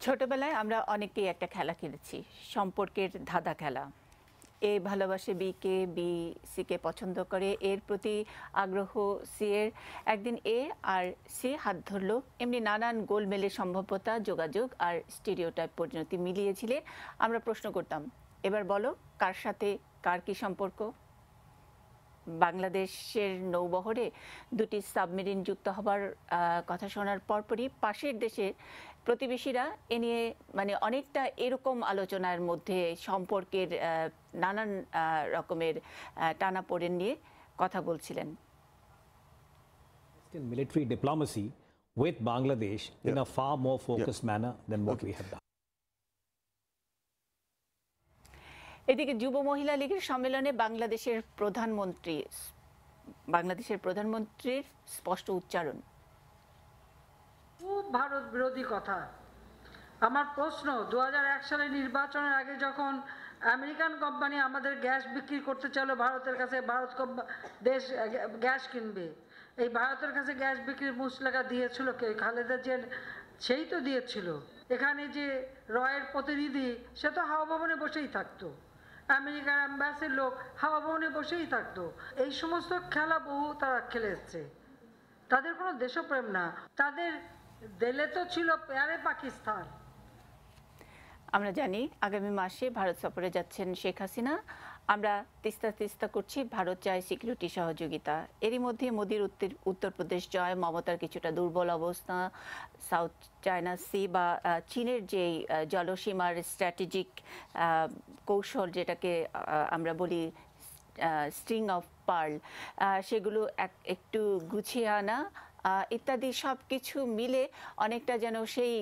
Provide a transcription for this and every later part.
ছোটবেলায় আমরা অনেকেই একটা খেলা খেলেছি, সম্পর্কের ধাঁধা খেলা। এ ভালোবাসে বিকে, বি সিকে পছন্দ করে, এর প্রতি আগ্রহ সি এর। একদিন এ আর সি হাত ধরলো, এমনি নানান গোলমেলে সম্ভাব্যতা, যোগাযোগ আর স্টিরিওটাইপ পরিণতি মিলিয়েছিলে আমরা প্রশ্ন করতাম, এবার বলো কার সাথে কার কি সম্পর্ক। বাংলাদেশের নৌবহরে দুটি সাবমেরিন যুক্ত হবার কথা শোনার পরপরই পাশের দেশের প্রতিবেশীরা এ নিয়ে মানে অনেকটা এরকম আলোচনার মধ্যে সম্পর্কের নানান রকমের টানাপোড়েন নিয়ে কথা বলছিলেন। In military diplomacy with Bangladesh in a far more focused manner than what we have done. এদিকে যুব মহিলা লীগের সম্মেলনে বাংলাদেশের প্রধানমন্ত্রীর স্পষ্ট উচ্চারণ, খুব ভারত বিরোধী কথা। আমার প্রশ্ন, 2001 সালে নির্বাচনের আগে যখন আমেরিকান কোম্পানি আমাদের গ্যাস বিক্রি করতে চাইলো ভারতের কাছে, দেশ গ্যাস কিনবে, এই ভারতের কাছে গ্যাস বিক্রির মুচলেখা দিয়েছিল কে? খালেদা জিয়া, সেই তো দিয়েছিল। এখানে যে রয়ের প্রতিনিধি, সে তো হাওয়া ভবনে বসেই থাকতো, আমেরিকার অ্যাম্বাসির লোক হাওয়া ভবনে বসেই থাকতো। এই সমস্ত খেলা বহু তারা খেলে এসছে। তাদের কোনো দেশপ্রেম না, তাদের দিলে তো ছিল প্যারে পাকিস্তান। আমরা জানি আগামী মাসে ভারত সফরে যাচ্ছেন শেখ হাসিনা। আমরা তিস্তা করছি ভারত চায় সিকিউরিটি সহযোগিতা। এরই মধ্যে মোদির উত্তরপ্রদেশ জয়, মমতার কিছুটা দুর্বল অবস্থা, সাউথ চায়না সি বা চীনের যেই জলসীমার স্ট্র্যাটেজিক কৌশল, যেটাকে আমরা বলি স্ট্রিং অফ পার্ল, সেগুলো একটু গুছিয়ে আনা ইত্যাদি সব কিছু মিলে অনেকটা যেন সেই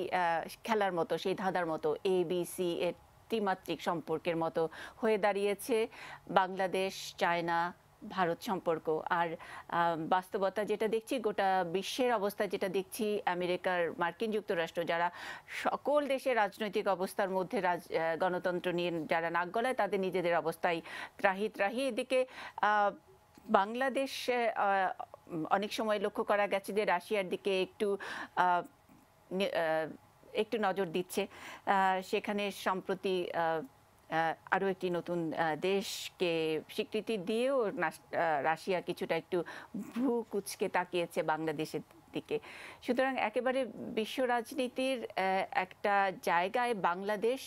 খেলার মতো, সেই ধাঁধার মতো এ বি সি এর ত্রিমাত্রিক সম্পর্কের মতো হয়ে দাঁড়িয়েছে বাংলাদেশ চায়না ভারত সম্পর্ক। আর বাস্তবতা যেটা দেখছি, গোটা বিশ্বের অবস্থা যেটা দেখছি, আমেরিকার, মার্কিন যুক্তরাষ্ট্র, যারা সকল দেশের রাজনৈতিক অবস্থার মধ্যে গণতন্ত্র নিয়ে যারা নাক গলায়, তাদের নিজেদের অবস্থায় ত্রাহি। এদিকে বাংলাদেশ অনেক সময় লক্ষ্য করা গেছে যে রাশিয়ার দিকে একটু নজর দিচ্ছে। সেখানে সম্প্রতি আরও একটি নতুন দেশকে স্বীকৃতি দিয়েও রাশিয়া কিছুটা একটু ভ্রু কুঁচকে তাকিয়েছে বাংলাদেশের দিকে। সুতরাং একেবারে বিশ্ব রাজনীতির একটা জায়গায় বাংলাদেশ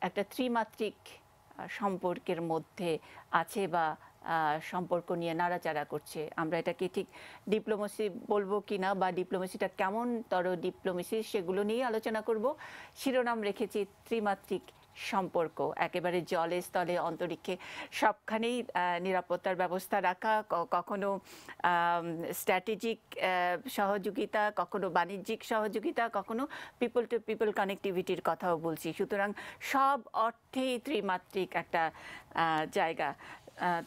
একটা ত্রিমাত্রিক সম্পর্কের মধ্যে আছে বা সম্পর্ক নিয়ে নাড়াচাড়া করছে। আমরা এটাকে ঠিক ডিপ্লোমেসি বলবো কিনা বা ডিপ্লোমেসিটা কেমন তর ডিপ্লোমেসি, সেগুলো নিয়ে আলোচনা করব। শিরোনাম রেখেছি ত্রিমাত্রিক সম্পর্ক, একেবারে জলে স্থলে অন্তরিক্ষে সবখানেই নিরাপত্তার ব্যবস্থা রাখা, কখনো স্ট্র্যাটেজিক সহযোগিতা, কখনো বাণিজ্যিক সহযোগিতা, কখনো পিপল টু পিপল কানেক্টিভিটির কথাও বলছি। সুতরাং সব অর্থেই ত্রিমাত্রিক একটা জায়গা।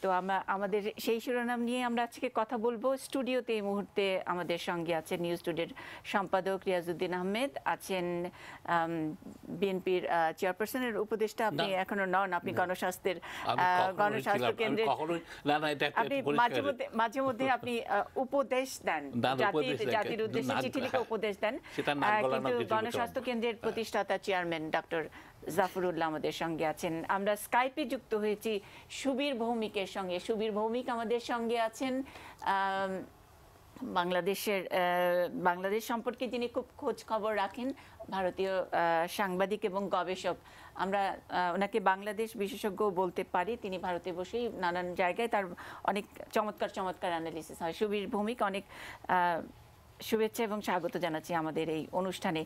তো আমাদের সেই শিরোনাম নিয়ে আমরা আজকে কথা বলবো। স্টুডিওতে এই মুহূর্তে আমাদের সঙ্গে আছেন নিউজ টুডের সম্পাদক রিয়াজউদ্দিন আহমেদ, আছেন বিএনপির চেয়ারপারসনের উপদেষ্টা, আপনি এখনো নন, আপনি গণস্বাস্থ্য কেন্দ্রের, আপনি মাঝে মধ্যে আপনি উপদেশ দেন, জাতির উদ্দেশ্যে চিঠি লিখে উপদেশ দেন, কিন্তু গণস্বাস্থ্য কেন্দ্রের প্রতিষ্ঠাতা চেয়ারম্যান ডক্টর জাফরুল্লাহ আমাদের সঙ্গে আছেন। আমরা স্কাইপে যুক্ত হয়েছি সুবীর ভৌমিকের সঙ্গে। সুবীর ভৌমিক আমাদের সঙ্গে আছেন, বাংলাদেশ সম্পর্কে যিনি খুব খোঁজ খবর রাখেন, ভারতীয় সাংবাদিক এবং গবেষক। আমরা ওনাকে বাংলাদেশ বিশেষজ্ঞ বলতে পারি। তিনি ভারতে বসেই নানান জায়গায় তার অনেক চমৎকার অ্যানালিসিস হয়। সুবীর ভৌমিক, অনেক শুভেচ্ছা এবং স্বাগত জানাচ্ছি আমাদের এই অনুষ্ঠানে।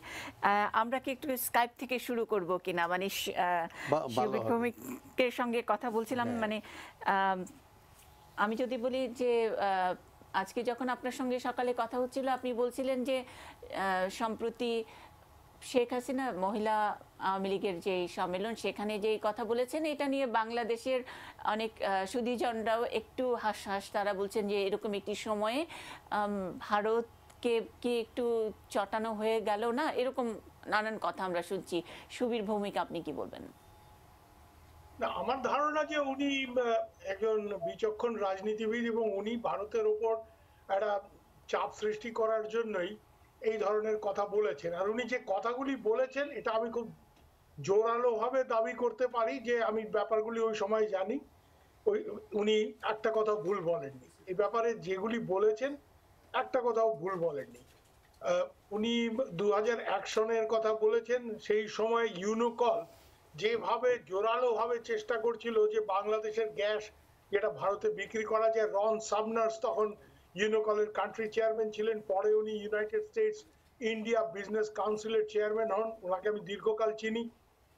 আমরা কি একটু স্কাইপ থেকে শুরু করব কিনা, মানে সুবীর ভৌমিকের সঙ্গে কথা বলছিলাম। মানে আমি যদি বলি যে আজকে যখন আপনার সঙ্গে সকালে কথা হচ্ছিল, আপনি বলছিলেন যে সম্প্রতি শেখ হাসিনা মহিলা আওয়ামী লীগের যে সম্মেলন, সেখানে যেই কথা বলেছেন, এটা নিয়ে বাংলাদেশের অনেক সুধীজনরাও একটু হাস, তারা বলছেন যে এরকম একটি সময়ে ভারত কি একটু চটানো হয়ে গেল না, এরকম নানান কথা আমরা শুনছি। সুবীর ভৌমিক, আপনি কি বলবেন? না, আমার ধারণা যে উনি একজন বিচক্ষণ রাজনীতিবিদ এবং উনি ভারতের উপর একটা চাপ সৃষ্টি করার জন্যই এই ধরনের কথা বলেছেন। আর উনি যে কথাগুলি বলেছেন এটা আমি খুব জোরালো ভাবে দাবি করতে পারি যে আমি ব্যাপারগুলি ওই সময় জানি। ওই উনি একটা কথা ভুল বলেননি এই ব্যাপারে, যেগুলি বলেছেন একটা কথাও ভুল বলেননি। উনি 2001 সনের কথা বলেছেন। সেই সময় ইউনোকল যেভাবে জোরালো ভাবে চেষ্টা করছিল যে বাংলাদেশের গ্যাস যেটা ভারতে বিক্রি করা যায়, রন সামনার্স তখন ইউনোকলের কান্ট্রি চেয়ারম্যান ছিলেন, পরে উনি ইউনাইটেড স্টেটস ইন্ডিয়া বিজনেস কাউন্সিলের চেয়ারম্যান হন, ওনাকে আমি দীর্ঘকাল চিনি।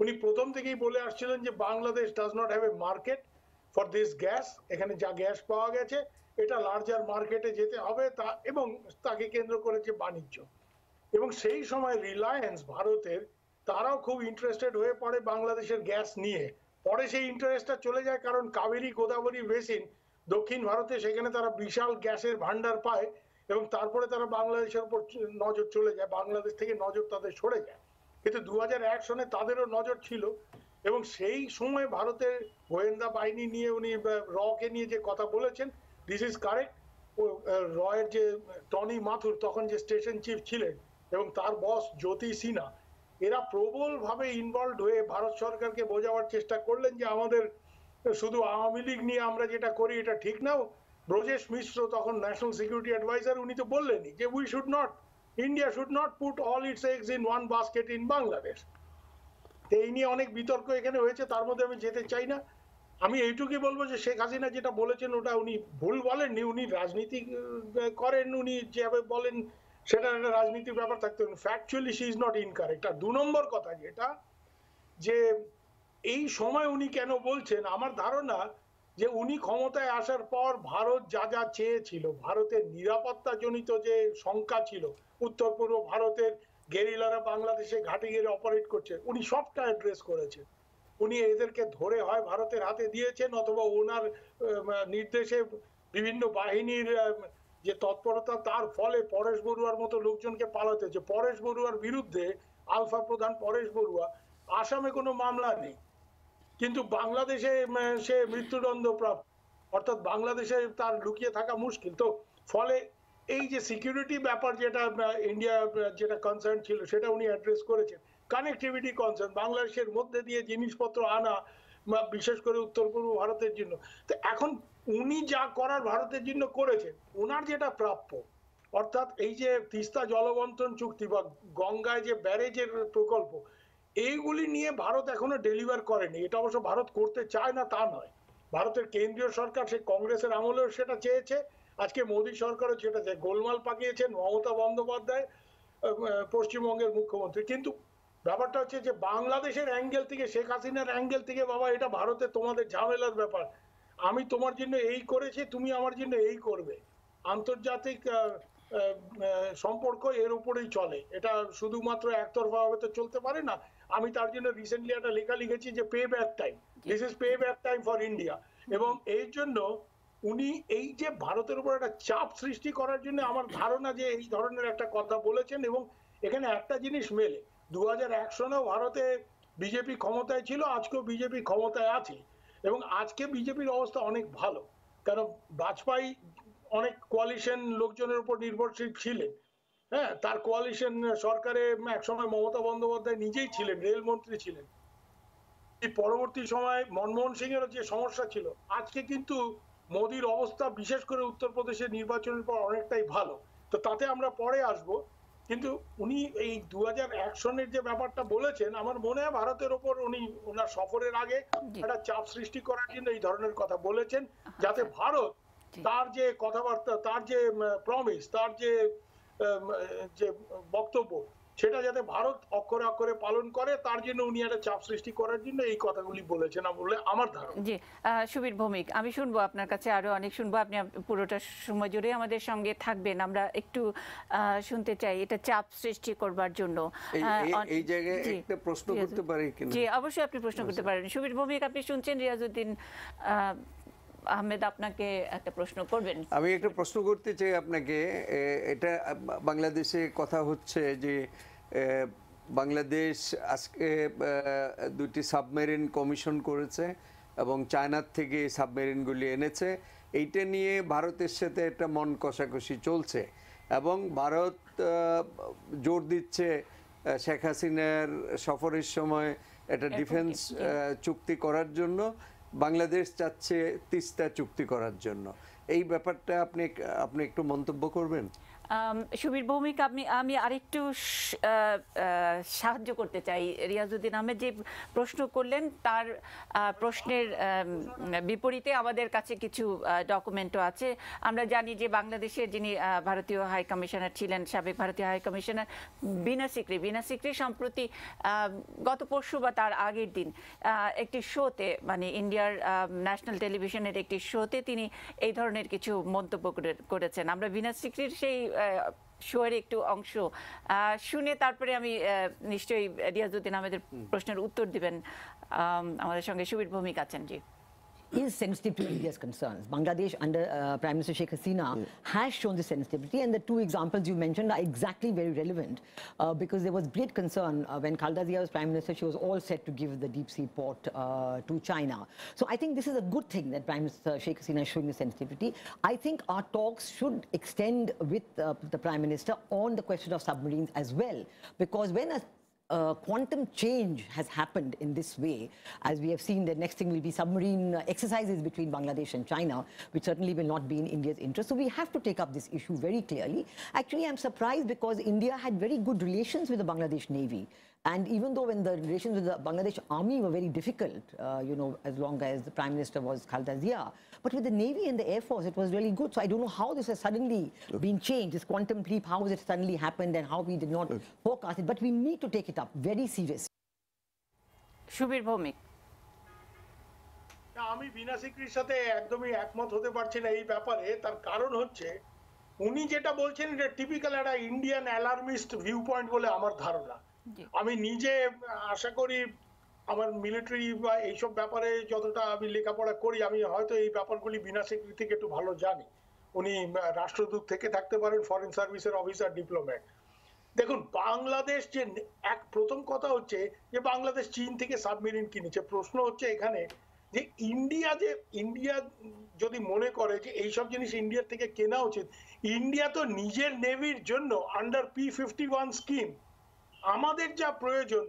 উনি প্রথম থেকেই বলে আসছিলেন যে Bangladesh does not have a market for this gas, এখানে যা গ্যাস পাওয়া গেছে এটা লার্জার মার্কেটে যেতে হবে, তা এবং তাকে কেন্দ্র করেছে বাণিজ্য। এবং সেই সময় রিলায়েন্স ভারতের তারাও খুব ইন্টারেস্টেড হয়ে পড়ে বাংলাদেশের গ্যাস নিয়ে। পরে সেই ইন্টারেস্টটা চলে যায় কারণ কাবেরী গোদাবরী বেসিন দক্ষিণ ভারতে, সেখানে তারা বিশাল গ্যাসের ভান্ডার পায় এবং তারপরে তারা বাংলাদেশের উপর নজর চলে যায়, বাংলাদেশ থেকে নজর তাদের সরে যায়। কিন্তু 2001 সনে তাদেরও নজর ছিল এবং সেই সময় ভারতের গোয়েন্দা বাহিনী নিয়ে উনি রকে নিয়ে যে কথা বলেছেন, দিস ইজ কারেক্ট। রয়ের যে টনি মাথুর তখন যে স্টেশন চিফ ছিলেন এবং তার বস জ্যোতি সিনহা, এরা প্রবলভাবে ইনভলভ হয়ে ভারত সরকারকে বোঝাবার চেষ্টা করলেন যে আমাদের শুধু আওয়ামী লীগ নিয়ে আমরা যেটা করি এটা ঠিক না। ব্রজেশ মিশ্র তখন ন্যাশনাল সিকিউরিটি অ্যাডভাইজার, উনি তো বললেনই যে we should not, India should not put all it's eggs in one basket in Bangladesh. এই নিয়ে অনেক বিতর্ক এখানে হয়েছে, তার মধ্যে আমি যেতে চাই না। আমি এইটুকুই বলবো যে শেখ হাসিনা যেটা বলেছেন ওটা উনি ভুল বলেননি, উনি রাজনীতি করেন, উনি যেভাবে বলেন সেটা একটা রাজনীতির ব্যাপার থাকতে হবে। Factually she is not incorrect. আর 2 নম্বর কথা যেটা, যে এই সময় উনি কেন বলছেন, আমার ধারণা যে উনি ক্ষমতায় আসার পর ভারত যা যা চেয়েছিল, ভারতের নিরাপত্তা জনিত যে শঙ্কা ছিল, উত্তর পূর্ব ভারতের গেরিলারা বাংলাদেশে ঘাঁটি গেড়ে অপারেট করছে, উনি সবটা অ্যাড্রেস করেছেন। উনি এদেরকে ধরে হয় ভারতের হাতে দিয়েছেন অথবা ওনার নির্দেশে বিভিন্ন বাহিনীর যে তৎপরতা, তার ফলে পরেশ বড়ুয়ার মতো লোকজনকে পালাতে হচ্ছে। পরেশ বড়ুয়ার বিরুদ্ধে, আলফা প্রধান পরেশ বড়ুয়া, আসামে কোনো মামলা নেই কিন্তু বাংলাদেশে সে মৃত্যুদণ্ড প্রাপ্ত, অর্থাৎ বাংলাদেশে তার লুকিয়ে থাকা মুশকিল। তো ফলে এই যে সিকিউরিটি ব্যাপার যেটা ইন্ডিয়া যেটা কনসার্ন ছিল সেটা উনি অ্যাড্রেস করেছেন। কানেক্টিভিটি কনসার্ন, বাংলাদেশের মধ্যে দিয়ে জিনিসপত্র আনা, বিশেষ করে উত্তর পূর্ব ভারতের জন্য। তো এখন উনি যা করার ভারতের জন্য করেছেন, ওনার যেটা প্রাপ্য, অর্থাৎ এই যে তিস্তা জলবন্টন চুক্তি বা গঙ্গায় যে ব্যারেজের প্রকল্প, এইগুলি নিয়ে ভারত এখনো ডেলিভার করেনি। এটা অবশ্য ভারত করতে চায় না তা নয়, ভারতের কেন্দ্রীয় সরকার সে কংগ্রেসের আমলেও সেটা চেয়েছে, আজকে মোদী সরকারও সেটা চায়। গোলমাল পাকিয়েছেন মমতা বন্দ্যোপাধ্যায়, পশ্চিমবঙ্গের মুখ্যমন্ত্রী। কিন্তু ব্যাপারটা হচ্ছে যে বাংলাদেশের অ্যাঙ্গেল থেকে, শেখ হাসিনার অ্যাঙ্গেল থেকে, বাবা এটা ভারতে তোমাদের ঝামেলার ব্যাপার, আমি তোমার জন্য এই করেছি, তুমি আমার জন্য এই করবে। আন্তর্জাতিক সম্পর্ক এর উপরেই চলে, এটা শুধুমাত্র একতরফা ভাবে তো চলতে পারে না। আমি তার জন্য রিসেন্টলি একটা লেখা লিখেছি যে pay back time, this is pay back time for India. এবং এই জন্য উনি এই যে ভারতের উপর একটা চাপ সৃষ্টি করার জন্য আমার ধারণা যে এই ধরনের একটা কথা বলেছেন। এবং এখানে একটা জিনিস মেলে, 2001 সনেও ভারতে বিজেপি ক্ষমতায় ছিল, আজকেও বিজেপি ক্ষমতায় আছে এবং আজকে বিজেপির অবস্থা অনেক ভালো, কারণ বাজপেয়ী অনেক কোয়ালিশন লোকজনের উপর নির্ভরশীল ছিলেন। হ্যাঁ, তার কোয়ালিশন সরকারে একসময় মমতা বন্দ্যোপাধ্যায় নিজেই ছিলেন, রেলমন্ত্রী ছিলেন। পরবর্তী সময় মনমোহন সিং এর যে সমস্যা ছিল, আজকে কিন্তু মোদির অবস্থা বিশেষ করে উত্তরপ্রদেশের নির্বাচনের পর অনেকটাই ভালো। তো তাতে আমরা পরে আসব। কিন্তু উনি এই 2001 সনের যে ব্যাপারটা বলেছেন, আমার মনে হয় ভারতের ওপর উনি ওনার সফরের আগে একটা চাপ সৃষ্টি করার জন্য এই ধরনের কথা বলেছেন, যাতে ভারত তার যে কথাবার্তা, তার যে প্রমিস, তার যে বক্তব্য, সেটা যাতে ভারত অক্ষরে অক্ষরে পালন করে, তার জন্য উনি একটা চাপ সৃষ্টি করার জন্য এই কথাগুলি বলেছেন বলে আমার ধারণা। জি, সুবীর ভৌমিক, আমি শুনবো আপনার কাছে আরো অনেক শুনবো, আপনি পুরোটা সময় জুড়ে আমাদের সঙ্গে থাকবেন। আমরা একটু শুনতে চাই এটা চাপ সৃষ্টি করবার জন্য। এই জায়গায় একটা প্রশ্ন করতে পারি কিনা? জি, অবশ্যই আপনি প্রশ্ন করতে পারেন। সুবীর ভৌমিক, আপনি শুনছেন রিয়াজউদ্দিন আহমেদ আপনাকে একটা প্রশ্ন করবেন। আমি একটা প্রশ্ন করতে চাই আপনাকে। এটা বাংলাদেশে কথা হচ্ছে যে বাংলাদেশ আজকে 2টি সাবমেরিন কমিশন করেছে এবং চায়নার থেকে সাবমেরিনগুলি এনেছে। এইটা নিয়ে ভারতের সাথে একটা মন কষাকষি চলছে এবং ভারত জোর দিচ্ছে শেখ হাসিনার সফরের সময় একটা ডিফেন্স চুক্তি করার জন্য, বাংলাদেশ চাচ্ছে তিস্তা চুক্তি করার জন্য। এই ব্যাপারটা আপনি একটু মন্তব্য করবেন? সুবীর ভৌমিক, আমি আরেকটু সাহায্য করতে চাই। রিয়াজউদ্দিন আহমেদ যে প্রশ্ন করলেন তার প্রশ্নের বিপরীতে আমাদের কাছে কিছু ডকুমেন্টও আছে। আমরা জানি যে বাংলাদেশের যিনি ভারতীয় হাই কমিশনার ছিলেন, সাবেক ভারতীয় হাই কমিশনার বিনা সিকরি সম্প্রতি গত পরশু বা তার আগের দিন একটি শোতে, মানে ইন্ডিয়ার ন্যাশনাল টেলিভিশনের একটি শোতে তিনি এই ধরনের কিছু মন্তব্য করেছেন। আমরা বিনা সিকরির সেই শোয়ের একটু অংশ শুনে তারপরে আমি নিশ্চয়ই রিয়াজউদ্দিন আহমেদের প্রশ্নের উত্তর দিবেন। আমাদের সঙ্গে সুবীর ভৌমিক আছেন। জি, is sensitive to India's concerns. Bangladesh under Prime Minister Sheikh Hasina has shown this sensitivity, and the two examples you mentioned are exactly very relevant because there was great concern when Khaleda Zia was Prime Minister. She was all set to give the deep sea port to China. So I think this is a good thing that Prime Minister Sheikh Hasina is showing the sensitivity. I think our talks should extend with the Prime Minister on the question of submarines as well, because when a quantum change has happened in this way, as we have seen, the next thing will be submarine exercises between Bangladesh and China, which certainly will not be in India's interest. So we have to take up this issue very clearly. Actually, I'm surprised because India had very good relations with the Bangladesh Navy. And even though when the relations with the Bangladesh Army were very difficult, as long as the Prime Minister was Khaleda Zia, but with the Navy and the Air Force, it was really good. So I don't know how this has suddenly been changed, this quantum leap, how it suddenly happened and how we did not forecast it. But we need to take it up very seriously. Subir Bhowmik. আমি বিনা সিকরির সাথে একদমই একমত হতে পারছি না এই ব্যাপারে। তার কারণ হচ্ছে উনি যেটা বলছেন এটা টিপিক্যাল একটা ইন্ডিয়ান অ্যালার্মিস্ট ভিউ পয়েন্ট বলে আমার ধারণা। আমি নিজে আশা করি আমার মিলিটারি বা এইসব ব্যাপারে যতটা আমি লেখাপড়া করি, আমি হয়তো এই ব্যাপারগুলি বিনা সিকরি থেকে একটু ভালো জানি। উনি রাষ্ট্রদূত থেকে থাকতে পারেন, ফরেন সার্ভিসের অফিসার, ডিপ্লোম্যাট। দেখুন, বাংলাদেশ যে প্রথম কথা হচ্ছে যে বাংলাদেশ চীন থেকে সাবমেরিন কিনেছে। প্রশ্ন হচ্ছে এখানে যে ইন্ডিয়া যদি মনে করে যে এইসব জিনিস ইন্ডিয়ার থেকে কেনা উচিত, ইন্ডিয়া তো নিজের নেভির জন্য আন্ডার P-51 স্কিম আমাদের যা প্রয়োজন,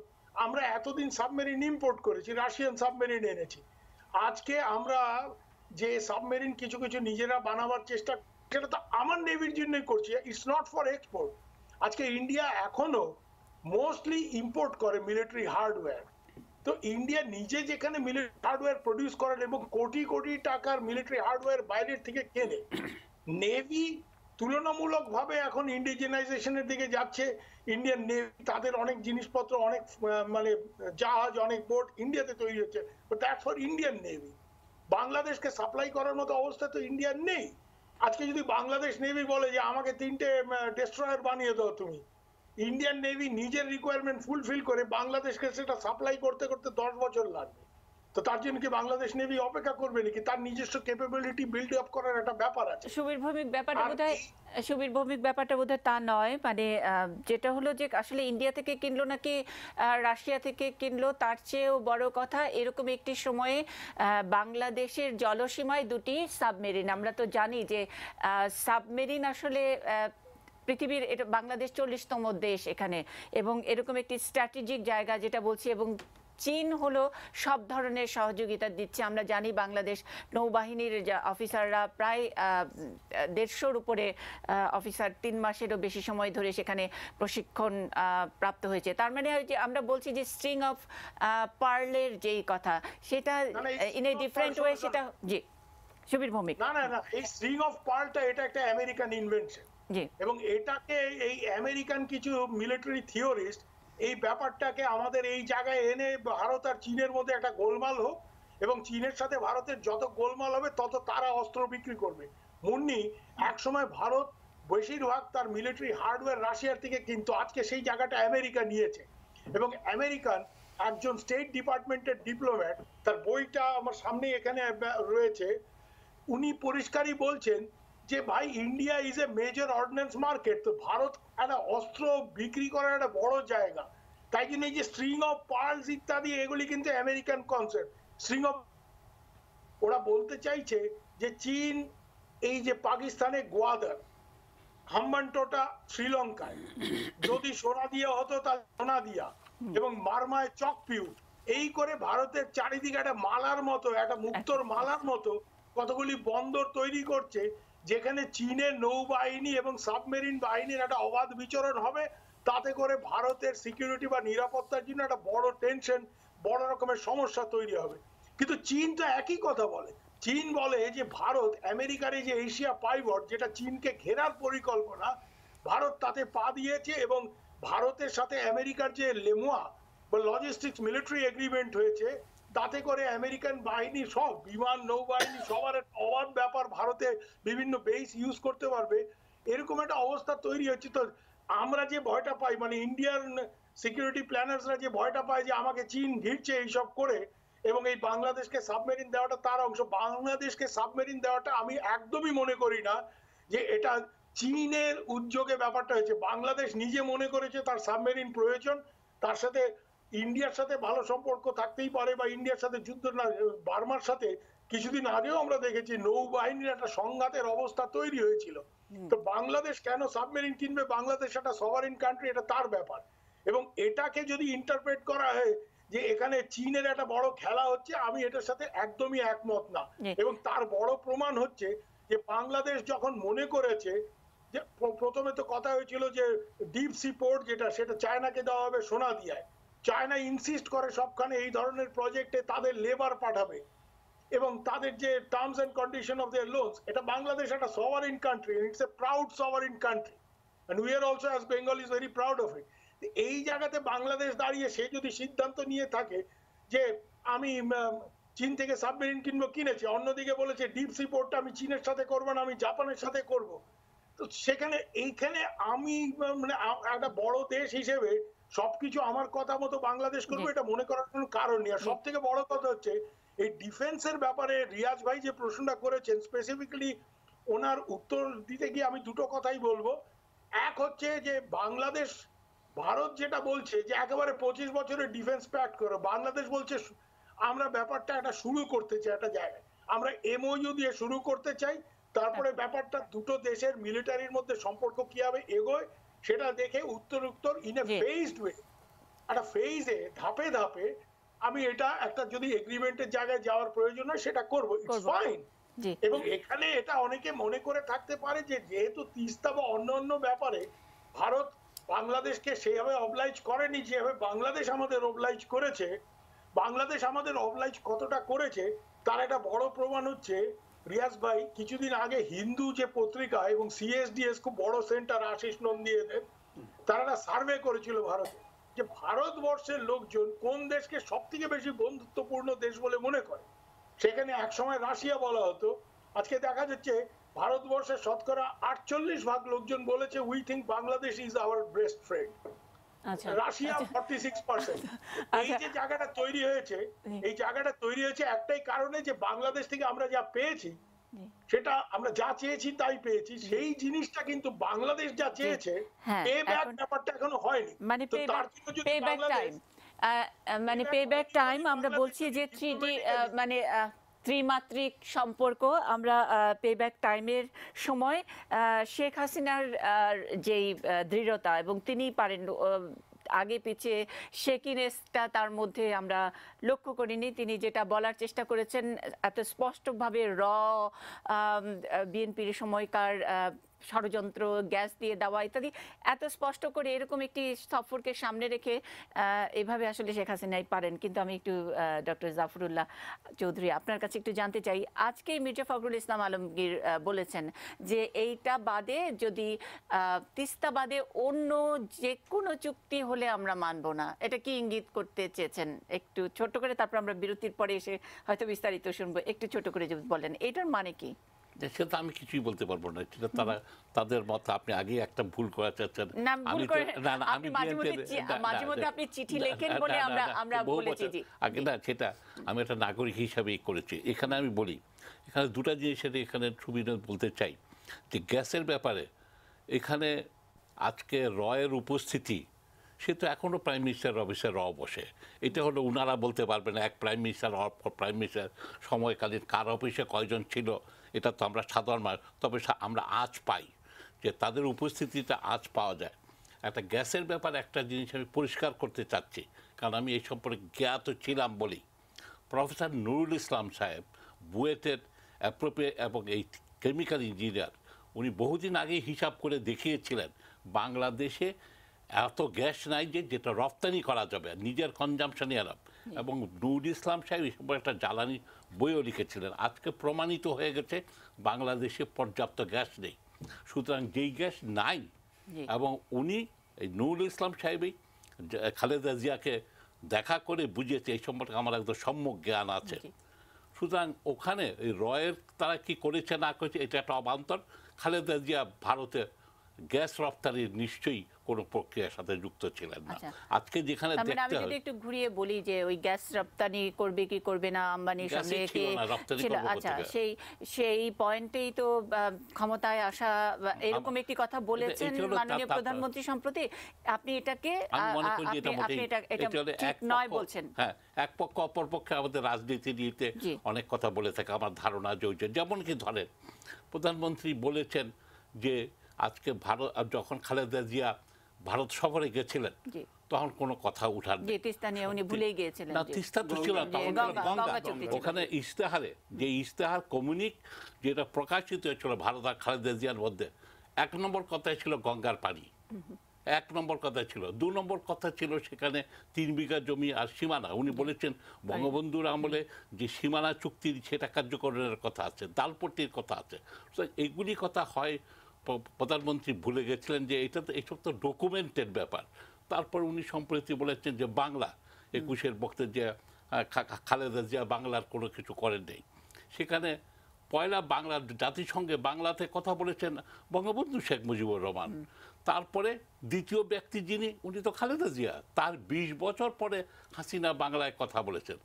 আমরা এতদিন সাবমেরিন ইম্পোর্ট করেছি, রাশিয়ান সাবমেরিন এনেছি। আজকে আমরা যে সাবমেরিন কিছু কিছু নিজেরা বানাবার চেষ্টা, সেটা তো আমার নেভির জন্যই করছি, ইটস নট ফর এক্সপোর্ট। আজকে ইন্ডিয়া এখনো মোস্টলি ইম্পোর্ট করে মিলিটারি হার্ডওয়্যার। তো ইন্ডিয়া নিজে যেখানে মিলিটারি হার্ডওয়্যার প্রডিউস করেন এবং কোটি কোটি টাকার মিলিটারি হার্ডওয়্যার বাইরের থেকে কেনে, নেভি তুলনামূলকভাবে এখন ইন্ডিজেনাইজেশনের দিকে যাচ্ছে। ইন্ডিয়ান নেভি তাদের অনেক জিনিসপত্র, অনেক মানে জাহাজ, অনেক বোট ইন্ডিয়াতে তৈরি হচ্ছে, but that's for Indian navy. বাংলাদেশকে সাপ্লাই করার মতো অবস্থা তো ইন্ডিয়ার নেই। আজকে যদি বাংলাদেশ নেভি বলে যে আমাকে 3টে ডেস্ট্রয়ার বানিয়ে দাও তুমি, ইন্ডিয়ান নেভি নিজের রিকোয়ারমেন্ট ফুলফিল করে বাংলাদেশকে সেটা সাপ্লাই করতে করতে 10 বছর লাগবে। তো তার জন্য কি বাংলাদেশ নেভি অপেক্ষা করবে নাকি? তার নিজস্ব ক্যাপাবিলিটি বিল্ড আপ করার একটা ব্যাপার আছে। সুবীর ভৌমিক, ব্যাপারটা বোধহয় তা নয়। মানে যেটা হলো যে আসলে ইন্ডিয়া থেকে কিনলো নাকি রাশিয়া থেকে কিনলো, তার চেয়েও বড় কথা এরকম একটি সময়ে বাংলাদেশের জলসীমায় 2টি সাবমেরিন। আমরা তো জানি যে সাবমেরিন আসলে পৃথিবীর, এটা বাংলাদেশ 40তম দেশ এখানে, এবং এরকম একটি স্ট্র্যাটেজিক জায়গা যেটা বলছি, এবং চীন হলো সব ধরনের সহযোগিতা দিচ্ছে। আমরা জানি বাংলাদেশ নৌবাহিনীর অফিসাররা প্রায় 150-র উপরে অফিসার 3 মাসেরও বেশি সময় ধরে সেখানে প্রশিক্ষণ প্রাপ্ত হয়েছে। তার মানে যে আমরা বলছি যে স্ট্রিং অফ পার্লের যেই কথা, সেটা ইন এ ডিফারেন্ট ওয়ে, সেটা জি সুবীর ভৌমিক। না, এই স্ট্রিং অফ পার্লটা এটা একটা আমেরিকান ইনভেনশন, এবং এটাকে এই আমেরিকান কিছু মিলিটারি থিওরিস্ট এই ব্যাপারটাকে আমাদের এই জায়গায় এনে ভারত আর চীনের মধ্যে একটা গোলমাল হোক, এবং চীনের সাথে ভারতের যত গোলমাল হবে তত তারা অস্ত্র বিক্রি করবে। মুন্নি, একসময় ভারত বেশিরভাগ তার মিলিটারি হার্ডওয়্যার রাশিয়ার থেকে, কিন্তু আজকে সেই জায়গাটা আমেরিকা নিয়েছে। এবং আমেরিকান একজন স্টেট ডিপার্টমেন্টের ডিপ্লোম্যাট, তার বইটা আমার সামনে এখানে রয়েছে, উনি পরিষ্কারই বলছেন যে ভাই, India is a major ordinance market. তো ভারত একটা অস্ত্র বিক্রি করার একটা বড় জায়গা। তাই জন্য এই যে স্ট্রিং অফ পার্লস ইত্যাদি, এগুলি কিন্তু আমেরিকান কনসেপ্ট। স্ট্রিং অফ, ওরা বলতে চাইছে যে চীন এই যে পাকিস্তানে গোয়াদার, হাম্বানটোটা শ্রীলঙ্কায়, যদি সোনা দিয়া হতো তাহলে সোনা দিয়া, এবং মারমায় চকপিউ, এই করে ভারতের চারিদিকে একটা মালার মতো, একটা মুক্তোর মালার মতো কতগুলি বন্দর তৈরি করছে, যেখানে চীনের নৌবাহিনী এবং সাবমেরিন বাহিনীর একটা অবাধ বিচরণ হবে। তাতে করে ভারতের সিকিউরিটি বা নিরাপত্তার জন্য একটা বড় টেনশন, বড় রকমের সমস্যা তৈরি হবে। কিন্তু চীন তো একই কথা বলে। চীন বলে যে ভারত আমেরিকার এই যে এশিয়া পাইভট, যেটা চীনকে ঘেরার পরিকল্পনা, ভারত তাতে পা দিয়েছে, এবং ভারতের সাথে আমেরিকার যে লেমুয়া বা লজিস্টিক্স মিলিটারি এগ্রিমেন্ট হয়েছে, তাতে করে আমেরিকান বাহিনী সব বিমান নৌবাহিনী সবার একটা অবাধ ব্যাপার, ভারতে বিভিন্ন বেস ইউজ করতে পারবে, এরকম একটা অবস্থা তৈরি হচ্ছে। তো আমরা যে ভয়টা পাই, মানে ইন্ডিয়ান সিকিউরিটি প্ল্যানার্সরা যে ভয়টা পায় যে আমাকে চীন ঘিরছে এইসব করে, এবং এই বাংলাদেশকে সাবমেরিন দেওয়াটা তার অংশ। বাংলাদেশকে সাবমেরিন দেওয়াটা আমি একদমই মনে করি না যে এটা চীনের উদ্যোগে ব্যাপারটা হয়েছে। বাংলাদেশ নিজে মনে করেছে তার সাবমেরিন প্রয়োজন, তার সাথে ইন্ডিয়ার সাথে ভালো সম্পর্ক থাকতেই পারে, বা ইন্ডিয়ার সাথে যুদ্ধ না, বার্মার সাথে কিছুদিন আগেও আমরা দেখেছি নৌবাহিনীর একটা সংঘাতের অবস্থা তৈরি হয়েছিল। তো বাংলাদেশ কেন সাবমেরিন কিনবে? বাংলাদেশ একটা সভারেন কান্ট্রি, এটা তার ব্যাপার। এবং এটাকে যদি ইন্টারপ্রেট করা হয় যে এখানে চীনের একটা বড় খেলা হচ্ছে, আমি এটার সাথে একদমই একমত না। এবং তার বড় প্রমাণ হচ্ছে যে বাংলাদেশ যখন মনে করেছে যে, প্রথমে তো কথা হয়েছিল যে ডিপ সি পোর্ট যেটা, সেটা চায়নাকে দেওয়া হবে সোনা দিয়ে। চায়না ইনসিস্ট করে সবখানে এই ধরনের প্রজেক্টে তাদের লেবার পাঠাবে, এবং তাদের যে terms and condition of their loans, এটা বাংলাদেশ একটা sovereign country, it's a proud sovereign country, and we are also as Bengal is very proud of it. এই জায়গাতে বাংলাদেশ দাঁড়িয়ে সে যদি সিদ্ধান্ত নিয়ে থাকে যে আমি চীন থেকে সাবমেরিন কিনবো, কিনেছে, অন্যদিকে বলেছে ডিপ সি পোর্টটা আমি চীনের সাথে করবো না, আমি জাপানের সাথে করব, তো সেখানে এইখানে আমি মানে একটা বড় দেশ হিসেবে সবকিছু আমার কথা মতো বাংলাদেশ করবে, এটা মনে করার কোনো কারণ নেই। আর সব থেকে বড় কথা হচ্ছে এই ডিফেন্সের ব্যাপারে রিয়াজ ভাই যে প্রশ্নটা করেছেন, স্পেসিফিক্যালি ওনার উত্তর দিতে গিয়ে আমি দুটো কথাই বলবো। এক হচ্ছে যে বাংলাদেশ, ভারত যেটা বলছে যে একেবারে 25 বছরের ডিফেন্স প্যাক্ট করো, বাংলাদেশ বলছে আমরা ব্যাপারটা একটা শুরু করতে চাই, একটা জায়গায় আমরা এমওইউ দিয়ে শুরু করতে চাই, তারপরে ব্যাপারটা দুটো দেশের মিলিটারির মধ্যে সম্পর্ক কিভাবে এগোয় সেটা দেখে উত্তর ইন এ ফেজড ওয়ে, একটা ফেজে ধাপে ধাপে আমি এটা একটা যদি এগ্রিমেন্টের জায়গায় যাওয়ার প্রয়োজন হয় সেটা করব, ইটস ফাইন। এবং এখানে এটা অনেকে মনে করে থাকতে পারে যে যেহেতু তিস্তা বা অন্য ব্যাপারে ভারত বাংলাদেশকে সেভাবে অবলাইজ করেনি যেভাবে বাংলাদেশ আমাদের অবলাইজ করেছে। বাংলাদেশ আমাদের অবলাইজ কতটা করেছে তার একটা বড় প্রমাণ হচ্ছে রিয়াজ ভাই, কিছুদিন আগে হিন্দু যে পত্রিকা এবং সিএসডিএস খুব বড় সেন্টার আশিস নন্দীদের, তারা একটা সার্ভে করেছিল ভারতে, যে ভারতবর্ষের লোকজন কোন দেশকে সব থেকে বেশি বন্ধুত্বপূর্ণ দেশ বলে মনে করে। সেখানে একসময় রাশিয়া বলা হতো, আজকে দেখা যাচ্ছে ভারতবর্ষের শতকরা 48% লোকজন বলেছে we think Bangladesh is our best friend. Russia 46%। এই যে জায়গাটা তৈরি হয়েছে, এই জায়গাটা তৈরি হয়েছে একটাই কারণে যে বাংলাদেশ থেকে আমরা যা পেয়েছি সেটা আমরা যা চেয়েছি তাই পেয়েছি, সেই জিনিসটা কিন্তু বাংলাদেশ যা চেয়েছে পে ব্যাক ব্যাপারটা এখনো হয়নি। মানে পে ব্যাক টাইম আমরা বলছি যে 3D মানে ত্রিমাত্রিক সম্পর্ক, আমরা পেব্যাক টাইমের সময় শেখ হাসিনার যেই দৃঢ়তা এবং তিনি পারেন আগে পিছিয়ে শেকিনেসটা তার মধ্যে আমরা লক্ষ্য করিনি। তিনি যেটা বলার চেষ্টা করেছেন এত স্পষ্টভাবে বিএনপির সময়কার ষড়যন্ত্র, গ্যাস দিয়ে দেওয়া ইত্যাদি এত স্পষ্ট করে এরকম একটি সফরকে সামনে রেখে এভাবে আসলে শেখ হাসিনাই পারেন। কিন্তু আমি একটু ডক্টর জাফরুল্লাহ চৌধুরী আপনার কাছে একটু জানতে চাই, আজকে মির্জা ফখরুল ইসলাম আলমগীর বলেছেন যে এইটা বাদে যদি তিস্তা বাদে অন্য যে কোনো চুক্তি হলে আমরা মানব না, এটা কি ইঙ্গিত করতে চেয়েছেন? একটু ছোট করে, তারপর আমরা বিরতির পরে এসে হয়তো বিস্তারিত শুনবো। একটু ছোট করে যদি বলেন এটার মানে কি? সেটা আমি কিছুই বলতে পারবো না, সেটা তারা তাদের মত। আপনি আগে একটা ভুল করা চাচ্ছেন। আমি মাঝে মধ্যে আপনি চিঠি লেখেন বলে আমরা বলেছি জি আগে না, সেটা আমি একটা নাগরিক হিসাবেই করেছি। এখানে আমি বলি, এখানে দুটা জিনিসের এখানে সুবিধা বলতে চাই যে গ্যাসের ব্যাপারে এখানে আজকে রয়ের উপস্থিতি, সে তো এখনও প্রাইম মিনিস্টার অফিসে বসে। এটা হলো উনারা বলতে পারবে না এক প্রাইম মিনিস্টার সময়কালীন কার অফিসে কয়জন ছিল, এটা তো আমরা সাধারণ মানুষ। তবে আমরা আজ পাই যে তাদের উপস্থিতিটা আজ পাওয়া যায়। একটা গ্যাসের ব্যাপারে একটা জিনিস আমি পরিষ্কার করতে চাচ্ছি, কারণ আমি এই সম্পর্কে জ্ঞাত ছিলাম বলি। প্রফেসর নুরুল ইসলাম সাহেব বুয়েটের অ্যাপ্রোপ্রিয়েট এবং এই কেমিক্যাল ইঞ্জিনিয়ার, উনি বহুদিন আগেই হিসাব করে দেখিয়েছিলেন বাংলাদেশে এত গ্যাস নাই যে যেটা রপ্তানি করা যাবে, নিজের কনজামশনে এলাম। এবং নুরুল ইসলাম সাহেব এই সম্পর্কে একটা জ্বালানি বইও লিখেছিলেন। আজকে প্রমাণিত হয়ে গেছে বাংলাদেশে পর্যাপ্ত গ্যাস নেই। সুতরাং যেই গ্যাস নাই, এবং উনি এই নুরুল ইসলাম সাহেবই খালেদা জিয়াকে দেখা করে বুঝিয়েছে, এই সম্পর্কে আমার একদম সম্যক জ্ঞান আছে। সুতরাং ওখানে এই রয়ের তারা কি করেছে না করেছে এটা একটা অবান্তর। খালেদা জিয়া ভারতে গ্যাস রপ্তানির নিশ্চয়ই কোনো প্রক্রিয়ার সাথে যুক্ত ছিলেন না। আজকে যেখানে আমি যদি একটু ঘুরিয়ে বলি যে ওই গ্যাস রপ্তানি করবে কি করবে না আম্বানির সঙ্গে ছিল, আচ্ছা সেই পয়েন্টেই তো ক্ষমতায় আসা এরকম একটি কথা বলেছেন মাননীয় প্রধানমন্ত্রী সম্প্রতি। আপনি এটাকে এটা ঠিক নয় বলছেন। হ্যাঁ, এক পক্ষ অপর পক্ষে আমাদের রাজনীতি নিয়ে অনেক কথা বলে থাকে, আমার ধারণা যে যেমন কি ধরেন প্রধানমন্ত্রী বলেছেন যে আজকে ভারত, যখন খালেদা জিয়া ভারত সফরে গেছিলেন তখন কোনো কথা উঠার নেই, তিস্তা নিয়ে উনি ভুলেই গিয়েছিলেন। না, তিস্তা তো ছিল না, ওখানে ইশতেহারে যে ইশতেহার কমিউনিক যেটা প্রকাশিত হয়েছিল ভারত আর খালেদা জিয়ার মধ্যে, 1 নম্বর কথাই ছিল গঙ্গার পানি, 1 নম্বর কথা ছিল। 2 নম্বর কথা ছিল সেখানে 3 বিঘা জমি আর সীমানা। উনি বলেছেন বঙ্গবন্ধুর আমলে যে সীমানা চুক্তির সেটা কার্যকরের কথা আছে, দালপট্টির কথা আছে। এইগুলি কথা হয় প্রধানমন্ত্রী ভুলে গেছিলেন যে এটা তো এইসব তো ডকুমেন্টেড ব্যাপার। তারপর উনি সম্প্রতি বলেছেন যে বাংলা 21-এর বক্তব্যে যে খালেদা জিয়া বাংলার কোনো কিছু করেন নেই। সেখানে পয়লা বাংলার জাতিসংঘে বাংলাতে কথা বলেছেন বঙ্গবন্ধু শেখ মুজিবুর রহমান। তারপরে দ্বিতীয় ব্যক্তি যিনি, উনি তো খালেদা জিয়া, তার 20 বছর পরে হাসিনা বাংলায় কথা বলেছেন।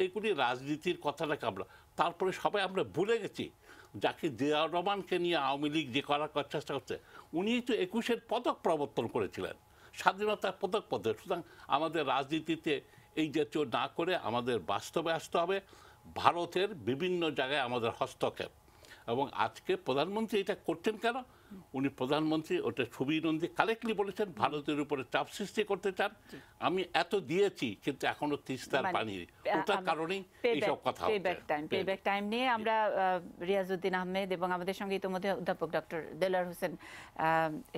এইগুলি রাজনীতির কথাটাকে আমরা তারপরে সবাই আমরা ভুলে গেছি। যাকে জিয়াউর রহমানকে নিয়ে আওয়ামী লীগ যে করার চেষ্টা করছে, উনিই তো 21-এর পদক প্রবর্তন করেছিলেন, স্বাধীনতার পদক। সুতরাং আমাদের রাজনীতিতে এই জাতীয় না করে আমাদের বাস্তবে আসতে হবে। ভারতের বিভিন্ন জায়গায় আমাদের হস্তক্ষেপ, এবং আজকে প্রধানমন্ত্রী এটা করছেন কেন? উনি প্রধানমন্ত্রী ওটা সুবিনন্দী কালেক্টলি বলেছেন ভারতের উপরে চাপ সৃষ্টি করতে চান। আমি এত দিয়েছি কিন্তু এখনো তিস্তার পানি, ওটার কারণেই এইসব কথা হচ্ছে। পেব্যাক টাইম নিয়ে আমরা রিয়াজউদ্দিন আহমেদ এবং আমাদের সঙ্গে ইতিমধ্যে অধ্যাপক ডক্টর দেলোয়ার হোসেন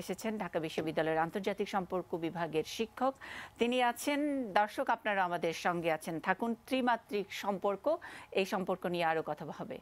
এসেছেন, ঢাকা বিশ্ববিদ্যালয়ের আন্তর্জাতিক সম্পর্ক বিভাগের শিক্ষক। তিনি আছেন। দর্শক আপনারা আমাদের সঙ্গে আছেন, থাকুন। ত্রিমাত্রিক সম্পর্ক, এই সম্পর্ক নিয়ে আরো কথা হবে।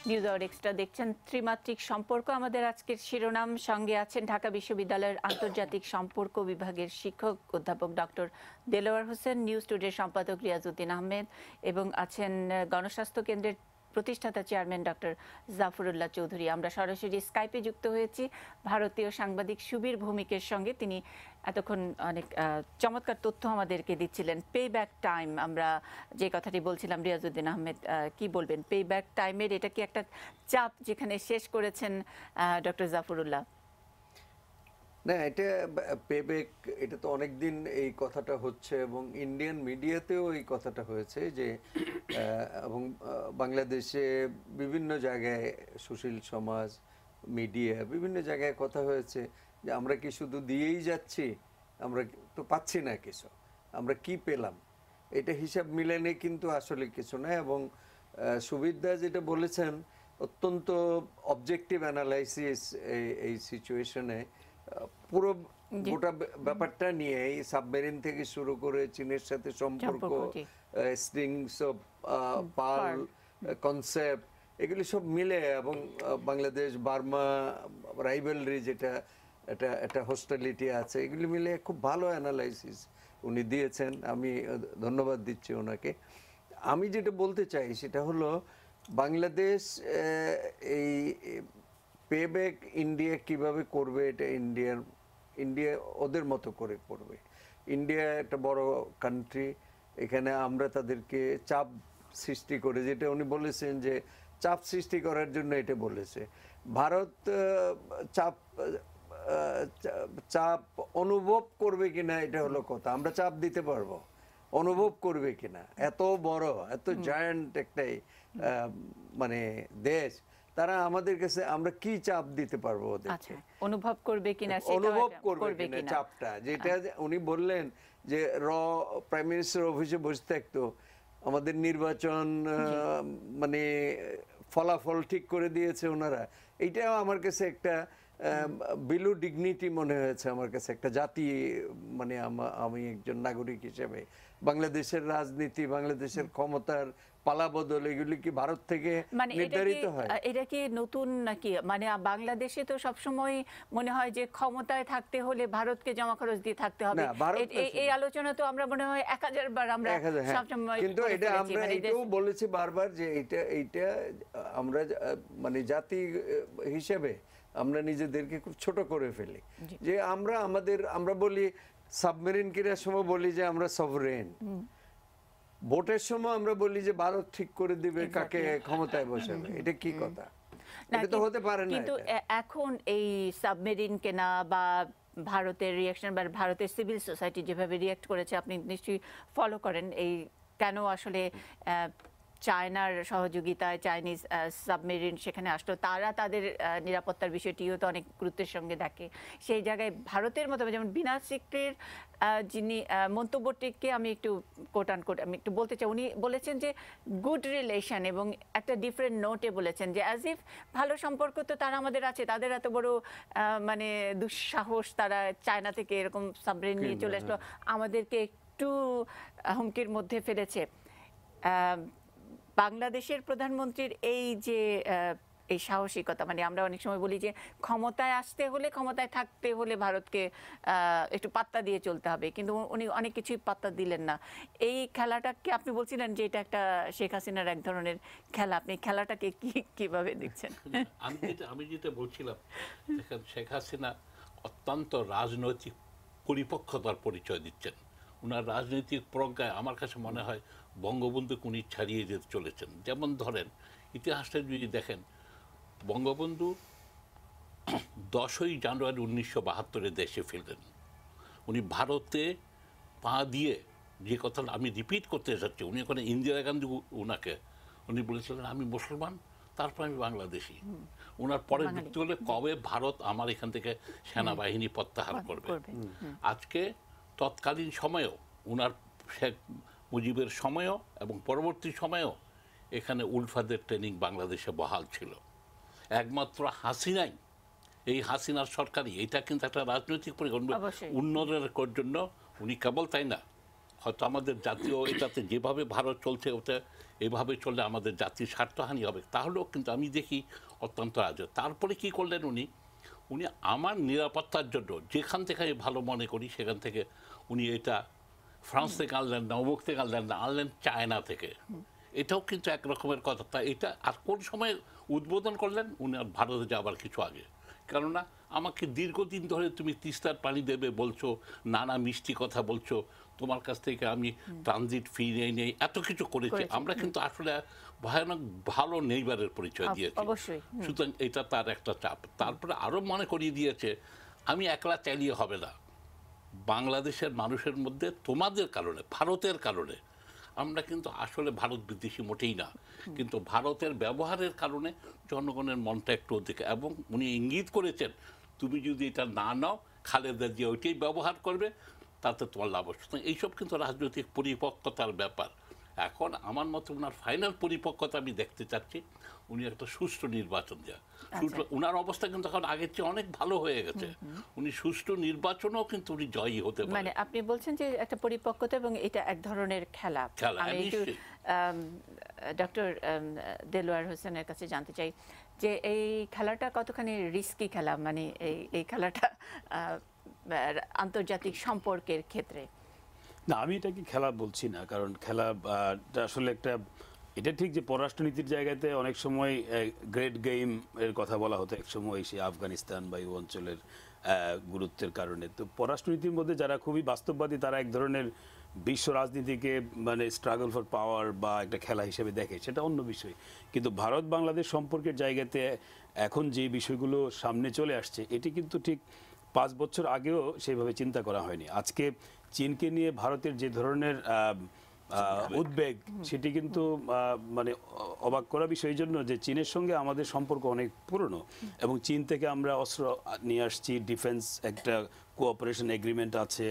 নিউজ আওয়ার এক্সট্রা দেখছেন, ত্রিমাত্রিক সম্পর্ক আমাদের আজকের শিরোনাম। সঙ্গে আছেন ঢাকা বিশ্ববিদ্যালয়ের আন্তর্জাতিক সম্পর্ক বিভাগের শিক্ষক অধ্যাপক ডক্টর দেলোয়ার হোসেন, নিউজ টুডের সম্পাদক রিয়াজউদ্দিন আহমেদ, এবং আছেন গণস্বাস্থ্য কেন্দ্রের প্রতিষ্ঠাতা চেয়ারম্যান ডক্টর জাফরুল্লাহ চৌধুরী। আমরা সরাসরি স্কাইপে যুক্ত হয়েছি ভারতীয় সাংবাদিক সুবীর ভৌমিকের সঙ্গে। তিনি এতক্ষণ অনেক চমৎকার তথ্য আমাদেরকে দিচ্ছিলেন। পে ব্যাক টাইম, আমরা যে কথাটি বলছিলাম, রিয়াজউদ্দিন আহমেদ কি বলবেন? পে ব্যাক টাইমের এটা কি একটা চাপ যেখানে শেষ করেছেন ডক্টর জাফরুল্লাহ? না, এটা পেব্যাক, এটা তো অনেকদিন এই কথাটা হচ্ছে, এবং ইন্ডিয়ান মিডিয়াতেও এই কথাটা হয়েছে যে এবং বাংলাদেশে বিভিন্ন জায়গায় সুশীল সমাজ, মিডিয়া, বিভিন্ন জায়গায় কথা হয়েছে যে আমরা কি শুধু দিয়েই যাচ্ছি, আমরা তো পাচ্ছি না কিছু, আমরা কি পেলাম, এটা হিসাব মিলানে কিন্তু আসলে কিছু না। এবং সুবিধা যেটা বলেছেন, অত্যন্ত অবজেক্টিভ অ্যানালাইসিস এই সিচুয়েশনে পুরো গোটা ব্যাপারটা নিয়ে, এই সাবমেরিন থেকে শুরু করে চীনের সাথে সম্পর্ক, স্ট্রিংস অফ পার্ল কনসেপ্ট, এগুলি সব মিলে, এবং বাংলাদেশ বার্মা রাইভেলরি যেটা একটা হোস্টালিটি আছে, এগুলি মিলে খুব ভালো অ্যানালাইসিস উনি দিয়েছেন। আমি ধন্যবাদ দিচ্ছি ওনাকে। আমি যেটা বলতে চাই সেটা হলো বাংলাদেশ এই পেব্যাক ইন্ডিয়া কিভাবে করবে, এটা ইন্ডিয়া ওদের মতো করে করবে। ইন্ডিয়া একটা বড় কান্ট্রি, এখানে আমরা তাদেরকে চাপ সৃষ্টি করে, যেটা উনি বলেছেন যে চাপ সৃষ্টি করার জন্য এটা বলেছে। ভারত চাপ চাপ অনুভব করবে কিনা এটা হলো কথা। আমরা চাপ দিতে পারবো, অনুভব করবে কিনা, এত বড় এত জায়ান্ট একটাই মানে দেশ, তারা আমাদের কাছে আমরা কি চাপ দিতে পারবো ওদেরকে, অনুভব করবে কিনা, অনুভব করবে কিনা চাপটা, যেটা উনি বললেন যে প্রাইম মিনিস্টার অফিসে বসে থাকতো, আমাদের নির্বাচন মানে ফলাফল ঠিক করে দিয়েছে ওনারা। এইটাও আমার কাছে একটা বিলো ডিগনিটি মনে হয়েছে আমার কাছে, একটা জাতি মানে আমি একজন নাগরিক হিসেবে। বাংলাদেশের রাজনীতি, বাংলাদেশের ক্ষমতার পালাবদল, এগুলি কি ভারত থেকে নির্ধারিত হয়? এটা কি নতুন নাকি? মানে বাংলাদেশে তো সবসময় মনে হয় যে ক্ষমতায় থাকতে হলে ভারতকে জমা খরচ দিয়ে থাকতে হবে। এই আলোচনা তো আমরা মনে হয় 1000 বার আমরা সবসময়, কিন্তু এটা আমরা এটাও বলেছি বারবার যে এইটা আমরা মানে জাতি হিসেবে আমরা নিজেদেরকে খুব ছোট করে ফেলি, যে আমরা বলি সাবমেরিন কেনার সময় বলি যে আমরা সভরেন, ভোটের সময় আমরা বলি যে ভারত ঠিক করে দিবে কাকে ক্ষমতায় বসাবে। এটা কি কথা? এটা তো হতে পারে না। কিন্তু এখন এই সাবমেরিন কেনা বা ভারতের রিঅ্যাকশন বা ভারতের সিভিল সোসাইটি যেভাবে রিঅ্যাক্ট করেছে, আপনি নিশ্চয়ই ফলো করেন, এই কেন আসলে চায়নার সহযোগিতায় চাইনিজ সাবমেরিন সেখানে আসলো, তারা তাদের নিরাপত্তার বিষয়টিও তো অনেক গুরুত্বের সঙ্গে দেখে। সেই জায়গায় ভারতের মতো, যেমন বিনা সিক্রের যিনি মন্তব্যটিকে আমি একটু আমি একটু বলতে চাই, উনি বলেছেন যে গুড রিলেশন, এবং একটা ডিফারেন্ট নোটে বলেছেন যে অ্যাজ ইফ ভালো সম্পর্ক তো তারা আমাদের আছে, তাদের এত বড় মানে দুঃসাহস, তারা চায়না থেকে এরকম সাবমেরিন নিয়ে চলে আসলো, আমাদেরকে একটু হুমকির মধ্যে ফেলেছে। বাংলাদেশের প্রধানমন্ত্রীর এই যে এই সাহসিকতা, মানে আমরা অনেক সময় বলি যে ক্ষমতায় আসতে হলে, ক্ষমতায় থাকতে হলে ভারতকে একটু পাত্তা দিয়ে চলতে হবে, কিন্তু উনি অনেক কিছুই পাত্তা দিলেন না। এই খেলাটাকে আপনি বলছিলেন যে এটা একটা শেখ হাসিনার এক ধরনের খেলা, আপনি খেলাটাকে কিভাবে দেখছেন? আমি যেটা বলছিলাম, দেখেন শেখ হাসিনা অত্যন্ত রাজনৈতিক পরিপক্কতার পরিচয় দিচ্ছেন। ওনার রাজনৈতিক প্রজ্ঞায় আমার কাছে মনে হয় বঙ্গবন্ধুকে উনি ছাড়িয়ে যেতে চলেছেন। যেমন ধরেন ইতিহাসটা যদি দেখেন, বঙ্গবন্ধু 10ই জানুয়ারি 1972 দেশে ফিরলেন। উনি ভারতে পা দিয়ে, যে কথা আমি রিপিট করতে চাচ্ছি, উনি ওখানে ইন্দিরা গান্ধী উনি বলেছিলেন আমি মুসলমান, তারপর আমি বাংলাদেশি। ওনার পরে যুক্তি হলে কবে ভারত আমার এখান থেকে সেনাবাহিনী প্রত্যাহার করবে। আজকে তৎকালীন সময়েও ওনার শেখ মুজিবের সময়ও এবং পরবর্তী সময়েও এখানে উলফাদের ট্রেনিং বাংলাদেশে বহাল ছিল। একমাত্র হাসিনাই, এই হাসিনার সরকারই, এটা কিন্তু একটা রাজনৈতিক উন্নয়নের জন্য উনি কেবল তাই না, হয়তো আমাদের জাতীয় এটাতে যেভাবে ভারত চলছে ওটা এভাবে চললে আমাদের জাতির স্বার্থহানি হবে, তাহলেও কিন্তু আমি দেখি অত্যন্ত রাজনীতি। তারপরে কি করলেন উনি আমার নিরাপত্তার জন্য যেখান থেকে আমি ভালো মনে করি সেখান থেকে উনি এটা ফ্রান্স থেকে আনলেন না, অমুক থেকে আনলেন না, আনলেন চায়না থেকে। এটাও কিন্তু এক রকমের কথা। তা এটা আর কোন সময় উদ্বোধন করলেন? উনি আর ভারতে যাবার কিছু আগে। কেননা আমাকে দীর্ঘদিন ধরে তুমি তিস্তার পানি দেবে বলছো, নানা মিষ্টি কথা বলছো, তোমার কাছ থেকে আমি ট্রানজিট ফি নেই, এত কিছু করেছি। আমরা কিন্তু আসলে ভয়ানক ভালো নেইবারের পরিচয় দিয়েছি। সুতরাং এটা তার একটা চাপ। তারপরে আরও মনে করিয়ে দিয়েছে আমি একলা চালিয়ে হবে না, বাংলাদেশের মানুষের মধ্যে তোমাদের কারণে, ভারতের কারণে আমরা কিন্তু আসলে ভারত বিদ্বেষী মোটেই না, কিন্তু ভারতের ব্যবহারের কারণে জনগণের মনটা একটু ওদিকে। এবং উনি ইঙ্গিত করেছেন তুমি যদি এটা না নাও, খালেদা জিয়া ওইটাই ব্যবহার করবে, তাতে তোমার লাভ হচ্ছে। এইসব কিন্তু রাজনৈতিক পরিপক্কতার ব্যাপার। এখন আমার মতে ওনার ফাইনাল পরিপক্কতা আমি দেখতে চাচ্ছি উনি একটা সুষ্ঠু নির্বাচন দেওয়া। ওনার অবস্থা কিন্তু এখন আগের চেয়ে অনেক ভালো হয়ে গেছে। উনি সুষ্ঠু নির্বাচনও কিন্তু উনি জয়ী হতে পারেন। মানে আপনি বলছেন যে একটা পরিপক্কতা এবং এটা এক ধরনের খেলা। আমি একটু ডক্টর দেলোয়ার হোসেনের কাছে জানতে চাই যে এই খেলাটা কতখানি রিস্কি খেলা, মানে এই খেলাটা আন্তর্জাতিক সম্পর্কের ক্ষেত্রে। না, আমি এটাকে খেলা বলছি না, কারণ খেলা আসলে একটা এটা ঠিক যে পররাষ্ট্রনীতির জায়গাতে অনেক সময় গ্রেট গেম এর কথা বলা হতো এক সময় সেই আফগানিস্তান বা এই অঞ্চলের গুরুত্বের কারণে। তো পররাষ্ট্রনীতির মধ্যে যারা খুবই বাস্তববাদী তারা এক ধরনের বিশ্ব রাজনীতিকে মানে স্ট্রাগল ফর পাওয়ার বা একটা খেলা হিসেবে দেখে, সেটা অন্য বিষয়। কিন্তু ভারত বাংলাদেশ সম্পর্কের জায়গাতে এখন যে বিষয়গুলো সামনে চলে আসছে এটি কিন্তু ঠিক 5 বছর আগেও সেইভাবে চিন্তা করা হয়নি। আজকে চীনকে নিয়ে ভারতের যে ধরনের উদ্বেগ সেটি কিন্তু মানে অবাক করা বিষয় এই জন্য যে চীনের সঙ্গে আমাদের সম্পর্ক অনেক পুরনো এবং চীন থেকে আমরা অস্ত্র নিয়ে আসছি, ডিফেন্স একটা কোঅপারেশন এগ্রিমেন্ট আছে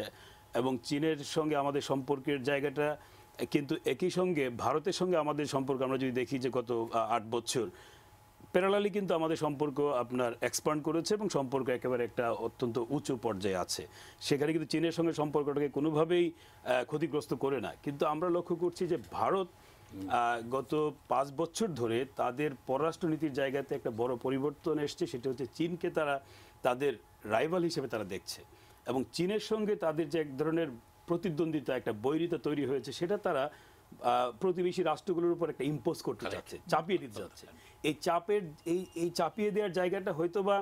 এবং চীনের সঙ্গে আমাদের সম্পর্কের জায়গাটা কিন্তু একই সঙ্গে ভারতের সঙ্গে আমাদের সম্পর্ক আমরা যদি দেখি যে গত 8 বছর প্যারালালি কিন্তু আমাদের সম্পর্ক আপনার এক্সপান্ড করেছে এবং সম্পর্ক একেবারে একটা অত্যন্ত উঁচু পর্যায়ে আছে। সেখানে কিন্তু চীনের সঙ্গে সম্পর্কটাকে কোনোভাবেই ক্ষতিগ্রস্ত করে না। কিন্তু আমরা লক্ষ্য করছি যে ভারত গত 5 বছর ধরে তাদের পররাষ্ট্রনীতির জায়গাতে একটা বড় পরিবর্তন এসছে, সেটা হচ্ছে চীনকে তারা তাদের রাইভাল হিসেবে তারা দেখছে এবং চীনের সঙ্গে তাদের যে এক ধরনের প্রতিদ্বন্দ্বিতা একটা বৈরিতা তৈরি হয়েছে সেটা তারা প্রতিবেশী রাষ্ট্রগুলোর উপর একটা ইম্পোজ করতে যাচ্ছে, চাপিয়ে দিতে যাচ্ছে। এই চাপের এই চাপিয়ে দেওয়ার জায়গাটা হয়তোবা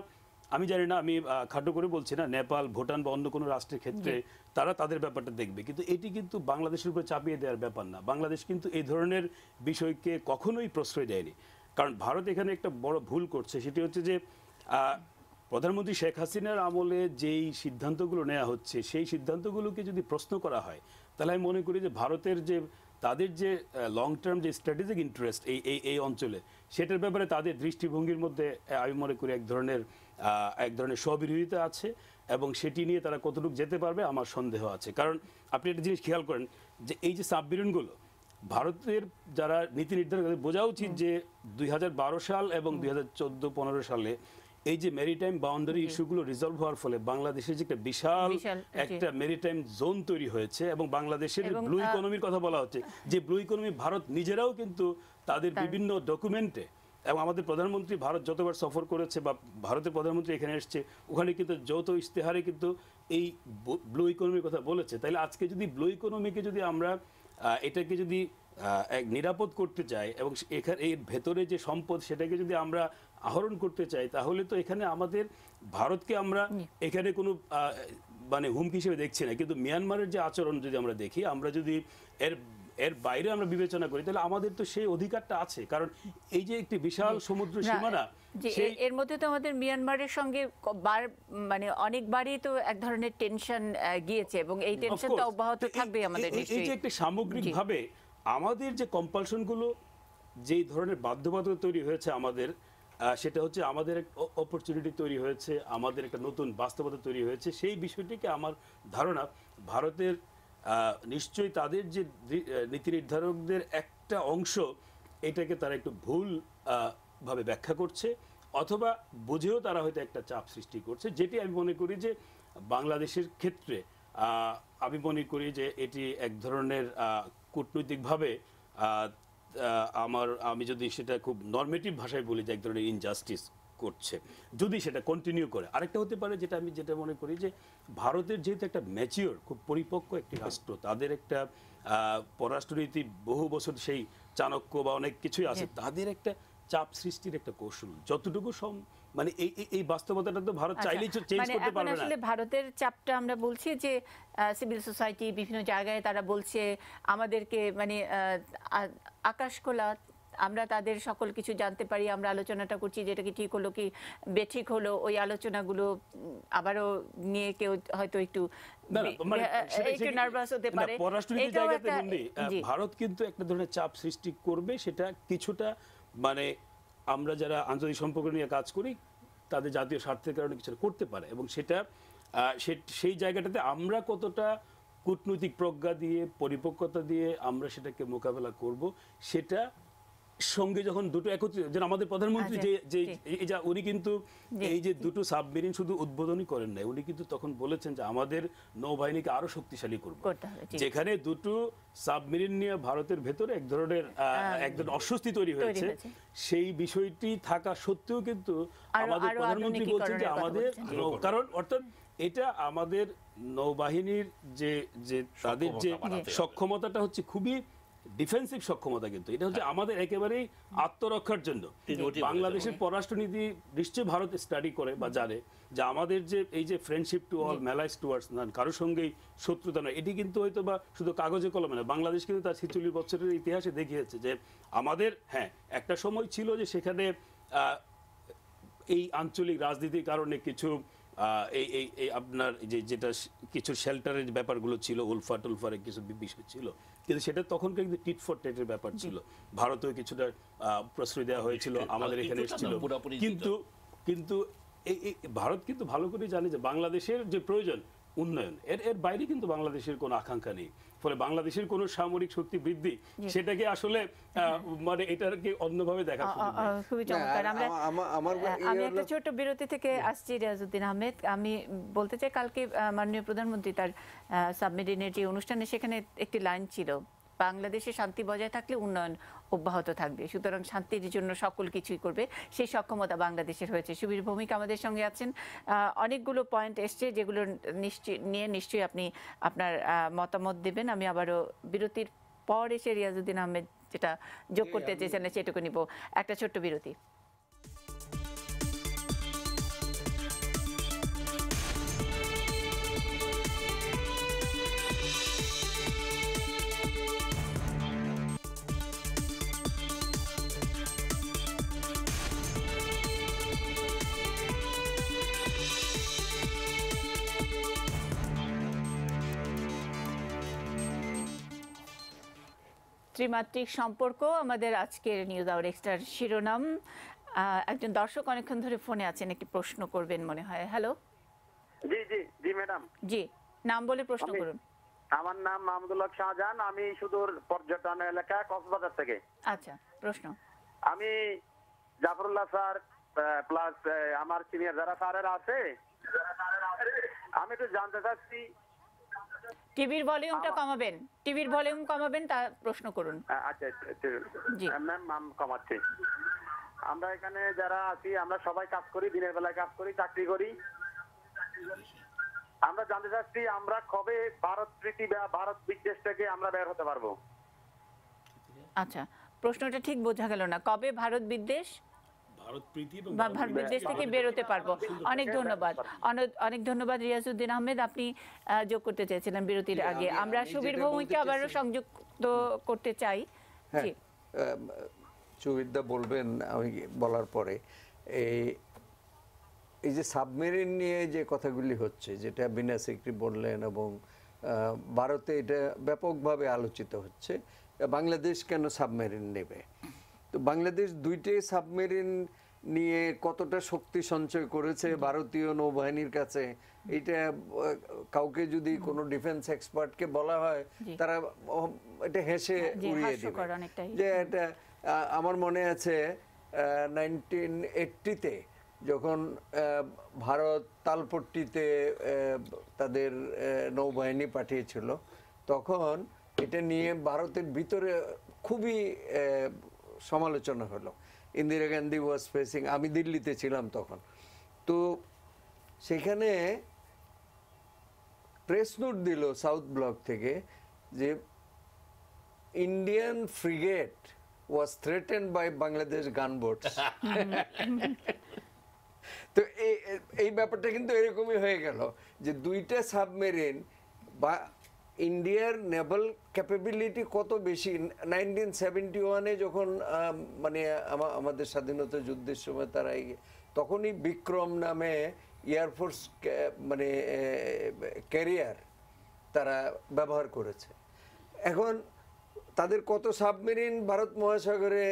আমি জানি না, আমি খাটো করে বলছি না, নেপাল, ভুটান বা অন্য কোনো রাষ্ট্রের ক্ষেত্রে তারা তাদের ব্যাপারটা দেখবে, কিন্তু এটি কিন্তু বাংলাদেশের উপর চাপিয়ে দেওয়ার ব্যাপার না। বাংলাদেশ কিন্তু এই ধরনের বিষয়কে কখনোই প্রশ্রয় দেয়নি। কারণ ভারত এখানে একটা বড় ভুল করছে, সেটি হচ্ছে যে প্রধানমন্ত্রী শেখ হাসিনার আমলে যেই সিদ্ধান্তগুলো নেওয়া হচ্ছে সেই সিদ্ধান্তগুলোকে যদি প্রশ্ন করা হয় তাহলে আমি মনে করি যে ভারতের যে তাদের যে লং টার্ম যে স্ট্র্যাটেজিক ইন্টারেস্ট এই অঞ্চলে সেটার ব্যাপারে তাদের দৃষ্টিভঙ্গির মধ্যে আমি মনে করি এক ধরনের স্ববিরোধিতা আছে এবং সেটি নিয়ে তারা কতটুকু যেতে পারবে আমার সন্দেহ আছে। কারণ আপনি একটা জিনিস খেয়াল করেন যে এই যে সাবমেরিনগুলো ভারতের যারা নীতি নির্ধারণ করে বোঝা উচিত যে 2012 সাল এবং 2014-15 সালে এই যে মেরিটাইম বাউন্ডারি ইস্যুগুলো রিজলভ হওয়ার ফলে বাংলাদেশের যে একটা বিশাল একটা মেরিটাইম জোন তৈরি হয়েছে এবং বাংলাদেশের ব্লু ইকোনমির কথা বলা হচ্ছে, যে ব্লু ইকোনমি ভারত নিজেরাও কিন্তু তাদের বিভিন্ন ডকুমেন্টে এবং আমাদের প্রধানমন্ত্রী ভারত যতবার সফর করেছে বা ভারতের প্রধানমন্ত্রী এখানে এসছে ওখানে কিন্তু যৌথ ইশতেহারে কিন্তু এই ব্লু ইকোনমির কথা বলেছে। তাইলে আজকে যদি ব্লু ইকোনমিকে যদি আমরা এটাকে যদি এক নিরাপদ করতে চাই এবং এখানে এর ভেতরে যে সম্পদ সেটাকে যদি আমরা আহরণ করতে চাই তাহলে তো এখানে আমাদের ভারতকে আমরা এখানে কোনো মানে হুমকি হিসেবে দেখছি না। কিন্তু মিয়ানমারের যে আচরণ যদি আমরা দেখি, আমরা যদি এর বাইরে আমরা বিবেচনা করি তাহলে আমাদের তো সেই অধিকারটা আছে, কারণ এই যে একটি বিশাল সমুদ্র সীমানা এর মধ্যে তো আমাদের মিয়ানমারের সঙ্গে মানে অনেকবারই তো এক ধরনের টেনশন গিয়েছে এবং এই টেনশন তো অব্যাহত থাকবে আমাদের। এই যে একটা সামগ্রিকভাবে আমাদের যে কম্পালশনগুলো যেই ধরনের বাধ্যবাধকতা তৈরি হয়েছে আমাদের, সেটা হচ্ছে আমাদের একটা অপরচুনিটি তৈরি হয়েছে, আমাদের একটা নতুন বাস্তবতা তৈরি হয়েছে। সেই বিষয়টিকে আমার ধারণা ভারতের নিশ্চয়ই তাদের যে নীতি নির্ধারকদের একটা অংশ এটাকে তারা একটু ভুল ভাবে ব্যাখ্যা করছে অথবা বুঝেও তারা হয়তো একটা চাপ সৃষ্টি করছে, যেটি আমি মনে করি যে বাংলাদেশের ক্ষেত্রে আমি মনে করি যে এটি এক ধরনের কূটনৈতিকভাবে আমি যদি সেটা খুব নর্মেটিভ ভাষায় বলি যে এক ধরনের ইনজাস্টিস করছে যদি সেটা কন্টিনিউ করে। আরেকটা হতে পারে যেটা মনে করি যে ভারতের যেহেতু একটা ম্যাচিওর খুব পরিপক্ক একটি রাষ্ট্র, তাদের একটা পররাষ্ট্রনীতি বহু বছর সেই চাণক্য বা অনেক কিছুই আছে, তাদের একটা চাপ সৃষ্টির একটা কৌশল যতটুকু মানে এই বাস্তবতাটা তো ভারত চাইলেই চেঞ্জ করতে পারবে না। আসলে ভারতের চাপটা আমরা বলছি যে সিভিল সোসাইটি বিভিন্ন জায়গায় তারা বলছে আমাদেরকে মানে আকাশ খোলা, আমরা তাদের সকল কিছু জানতে পারি, আমরা আলোচনাটা করছি যেটা কি ঠিক হলো কি বেঠিক হলো, ওই আলোচনাগুলো আবারও নিয়ে কেউ হয়তো একটু নার্ভাস হতে পারে। পররাষ্ট্রনীতির জায়গাতে ভারত কিন্তু একটা ধরনের চাপ সৃষ্টি করবে, সেটা কিছুটা মানে আমরা যারা আন্তর্জাতিক সম্পর্ক নিয়ে কাজ করি তাদের জাতীয় স্বার্থের কারণে কিছু করতে পারে এবং সেটা সেই জায়গাটাতে আমরা কতটা কূটনৈতিক প্রজ্ঞা দিয়ে পরিপক্কতা দিয়ে আমরা সেটাকে মোকাবেলা করব, সেটা সঙ্গে যখন দুটো একত্রিত, যেন আমাদের প্রধানমন্ত্রী যে উনি কিন্তু এই যে দুটো সাবমেরিন শুধু উদ্বোধনই করেন নাই, উনি কিন্তু তখন বলেছেন যে আমাদের নৌবাহিনীকে আরো শক্তিশালী করব, যেখানে দুটো সাবমেরিন নিয়ে ভারতের ভেতরে এক ধরনের অস্বস্তি তৈরি হয়েছে। সেই বিষয়টি থাকা সত্ত্বেও কিন্তু আমাদের প্রধানমন্ত্রী বলছেন যে আমাদের কারণ অর্থাৎ এটা আমাদের নৌবাহিনীর যে তাদের যে সক্ষমতাটা হচ্ছে খুবই ডিফেন্সিভ সক্ষমতা, কিন্তু এটা হচ্ছে আমাদের একেবারেই আত্মরক্ষার জন্য। বাংলাদেশের পররাষ্ট্রনীতি নিশ্চয়ই ভারত স্টাডি করে বা জানে যে আমাদের যে এই যে ফ্রেন্ডশিপ টু অল, ম্যালাইস টুয়ার্ডস নান, কারোর সঙ্গেই শত্রুতা নয়, এটি কিন্তু হয়তো বা শুধু কাগজে কলমে না, বাংলাদেশ কিন্তু তার 46 বছরের ইতিহাসে দেখিয়েছে যে আমাদের একটা সময় ছিল যে সেখানে এই আঞ্চলিক রাজনীতির কারণে কিছু এই আপনার যেটা কিছু শেল্টারের ব্যাপারগুলো ছিল, উলফা টুলফারের কিছু বিষয় ছিল, কিন্তু সেটা তখন কিন্তু টিট ফর টেটের ব্যাপার ছিল। ভারতেও কিছুটা প্রশ্রয় দেওয়া হয়েছিল, আমাদের এখানে এসেছিল, কিন্তু ভারত কিন্তু ভালো করে জানে যে বাংলাদেশের যে প্রয়োজন উন্নয়ন, এর বাইরে কিন্তু বাংলাদেশের কোনো আকাঙ্ক্ষা নেই। ফলে বাংলাদেশের কোনো সামরিক শক্তি বৃদ্ধি সেটাকে আসলে মানে এটাকে অন্যভাবে দেখা খুবই চমৎকার। আমি একটা ছোট বিরতি থেকে আসছি রিয়াজউদ্দিন আহমেদ। আমি বলতে চাই কালকে মাননীয় প্রধানমন্ত্রী তার সাবমেরিনের যে অনুষ্ঠানে সেখানে একটি লাইন ছিল, বাংলাদেশে শান্তি বজায় থাকলে উন্নয়ন অব্যাহত থাকবে, সুতরাং শান্তির জন্য সকল কিছুই করবে, সেই সক্ষমতা বাংলাদেশের হয়েছে। সুবীর ভৌমিক আমাদের সঙ্গে আছেন। অনেকগুলো পয়েন্ট এসছে যেগুলো নিশ্চয়ই আপনি আপনার মতামত দেবেন। আমি আবারও বিরতির পর এসে রিয়াজউদ্দিন আহমেদ যেটা যোগ করতে চেয়েছেন সেটুকু নিব। একটা ছোট্ট বিরতি। ত্রিমাত্রিক সম্পর্ক আমাদের আজকের নিউজ আওয়ার এক্সট্রার শিরোনাম। একজন দর্শক অনেকক্ষণ ধরে ফোনে আছেন, একটি প্রশ্ন করবেন মনে হয়। হ্যালো। জি জি জি ম্যাডাম। জি, নাম বলে প্রশ্ন করুন। আমার নাম মাহমুদুল্লাহ শাহজাহান, আমি সুদূর পর্যটন এলাকা কক্সবাজার থেকে। আচ্ছা, প্রশ্ন। আমি জাফরুল্লাহ স্যার প্লাস আমার সিনিয়র যারা স্যারেরা আছে, আমি একটু জানতে চাচ্ছি। টিভির ভলিউমটা কমাবেন, টিভির ভলিউম কমাবেন, তা প্রশ্ন করুন। আচ্ছা ম্যাম কমাচ্ছি। আমরা এখানে যারা আছি আমরা সবাই কাজ করি, দিনের বেলায় কাজ করি, চাকরি করি। আমরা জানতে চাচ্ছি আমরা কবে ভারত প্রীতি বা ভারত বিদ্বেষ থেকে আমরা বের হতে পারবো। আচ্ছা, প্রশ্নটা ঠিক বোঝা গেল না। কবে ভারত বিদ্বেষ ভারত বিদ্বেষ থেকে বেরোতে পারবো? অনেক ধন্যবাদ, অনেক ধন্যবাদ রিয়াজউদ্দিন আহমেদ। আপনি যোগ করতে চেয়েছিলেন বিরতির আগে। আমরা সুবীর ভৌমিককে আবারও সংযুক্ত করতে চাই। জি, সুবিধা বলবেন আমি বলার পরে। এই যে সাবমেরিন নিয়ে যে কথাগুলি হচ্ছে, যেটা বিনা সিকরি বললেন, এবং ভারতে এটা ব্যাপকভাবে আলোচিত হচ্ছে, বাংলাদেশ কেন সাবমেরিন নেবে। তো বাংলাদেশ দুইটাই সাবমেরিন নিয়ে কতটা শক্তি সঞ্চয় করেছে ভারতীয় নৌবাহিনীর কাছে, এটা কাউকে যদি কোনো ডিফেন্স এক্সপার্টকে বলা হয় তারা এটা হেসে উড়িয়ে দেবে। যে এটা আমার মনে আছে 1980-তে যখন ভারত তালপট্টিতে তাদের নৌবাহিনী পাঠিয়েছিল, তখন এটা নিয়ে ভারতের ভিতরে খুবই সমালোচনা হলো। ইন্দিরা গান্ধী ওয়াজ ফেসিং, আমি দিল্লিতে ছিলাম তখন, তো সেখানে প্রেস নোট দিল সাউথ ব্লক থেকে যে Indian frigate was threatened by Bangladesh gunboats. তো এই ব্যাপারটা কিন্তু এরকমই হয়ে গেল যে দুইটা সাবমেরিন বা ইন্ডিয়ার নেভাল ক্যাপাবিলিটি কত বেশি। 1971-এ যখন মানে আমাদের স্বাধীনতা যুদ্ধের সময় তারা তখনই বিক্রম নামে এয়ারফোর্স মানে ক্যারিয়ার তারা ব্যবহার করেছে। এখন তাদের কত সাবমেরিন ভারত মহাসাগরে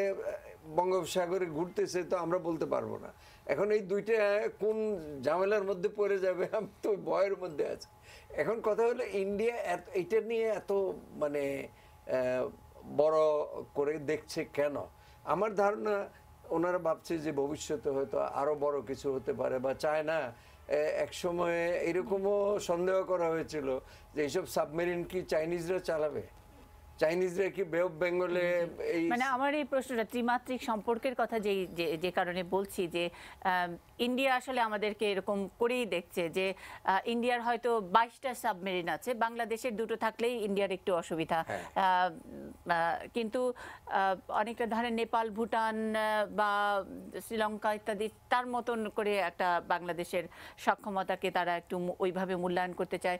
বঙ্গোপসাগরে ঘুরতেছে তো আমরা বলতে পারবো না। এখন এই দুইটা কোন ঝামেলার মধ্যে পড়ে যাবে আমি তো ভয়ের মধ্যে আছি। এখন কথা হলো ইন্ডিয়া এটা নিয়ে এত মানে বড় করে দেখছে কেন? আমার ধারণা ওনারা ভাবছে যে ভবিষ্যতে হয়তো আরো বড় কিছু হতে পারে, বা চায় না। এক সময় এরকমও সন্দেহ করা হয়েছিল যে এইসব সাবমেরিন কি চাইনিজরা চালাবে, চাইনিজরা কি বে অফ বেঙ্গলে এই মানে আমার এই প্রশ্নটা ত্রিমাত্রিক সম্পর্কের কথা যে কারণে বলছি যে ইন্ডিয়া আসলে আমাদেরকে এরকম করেই দেখছে যে ইন্ডিয়ার হয়তো 22টা সাবমেরিন আছে, বাংলাদেশের দুটো থাকলেই ইন্ডিয়ার একটু অসুবিধা। কিন্তু অনেকটা ধরেন নেপাল, ভুটান বা শ্রীলঙ্কা ইত্যাদি তার মতন করে একটা বাংলাদেশের সক্ষমতাকে তারা একটু ওইভাবে মূল্যায়ন করতে চায়।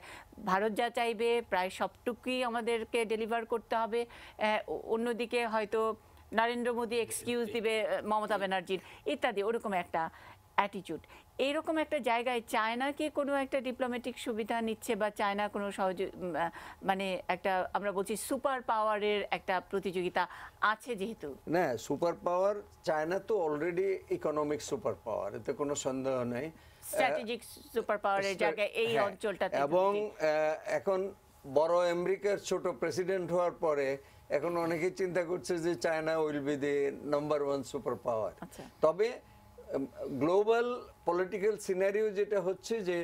ভারত যা চাইবে প্রায় সবটুকুই আমাদেরকে ডেলিভার করতে হবে। অন্যদিকে হয়তো নরেন্দ্র মোদী এক্সকিউজ দিবে মমতা ব্যানার্জির ইত্যাদি, ওরকম একটা অ্যাটিটিউড। এইরকম একটা জায়গায় চায়না কি কোনো একটা ডিপ্লোম্যাটিক সুবিধা নিচ্ছে, বা চায়না কোনো মানে একটা আমরা বলছি সুপার পাওয়ারের একটা প্রতিযোগিতা আছে যেহেতু? না, সুপার পাওয়ার চায়না তো অলরেডি ইকোনমিক সুপার পাওয়ার, এতে কোনো সন্দেহ নেই। স্ট্র্যাটেজিক সুপার পাওয়ারের জায়গায় এই অঞ্চলটাতে। এবং এখন বড় আমেরিকার ছোট প্রেসিডেন্ট হওয়ার পরে এখন অনেকেই চিন্তা করছে যে China will be the number 1 super power. তবে গ্লোবাল পলিটিক্যাল সিনারিও যেটা হচ্ছে যে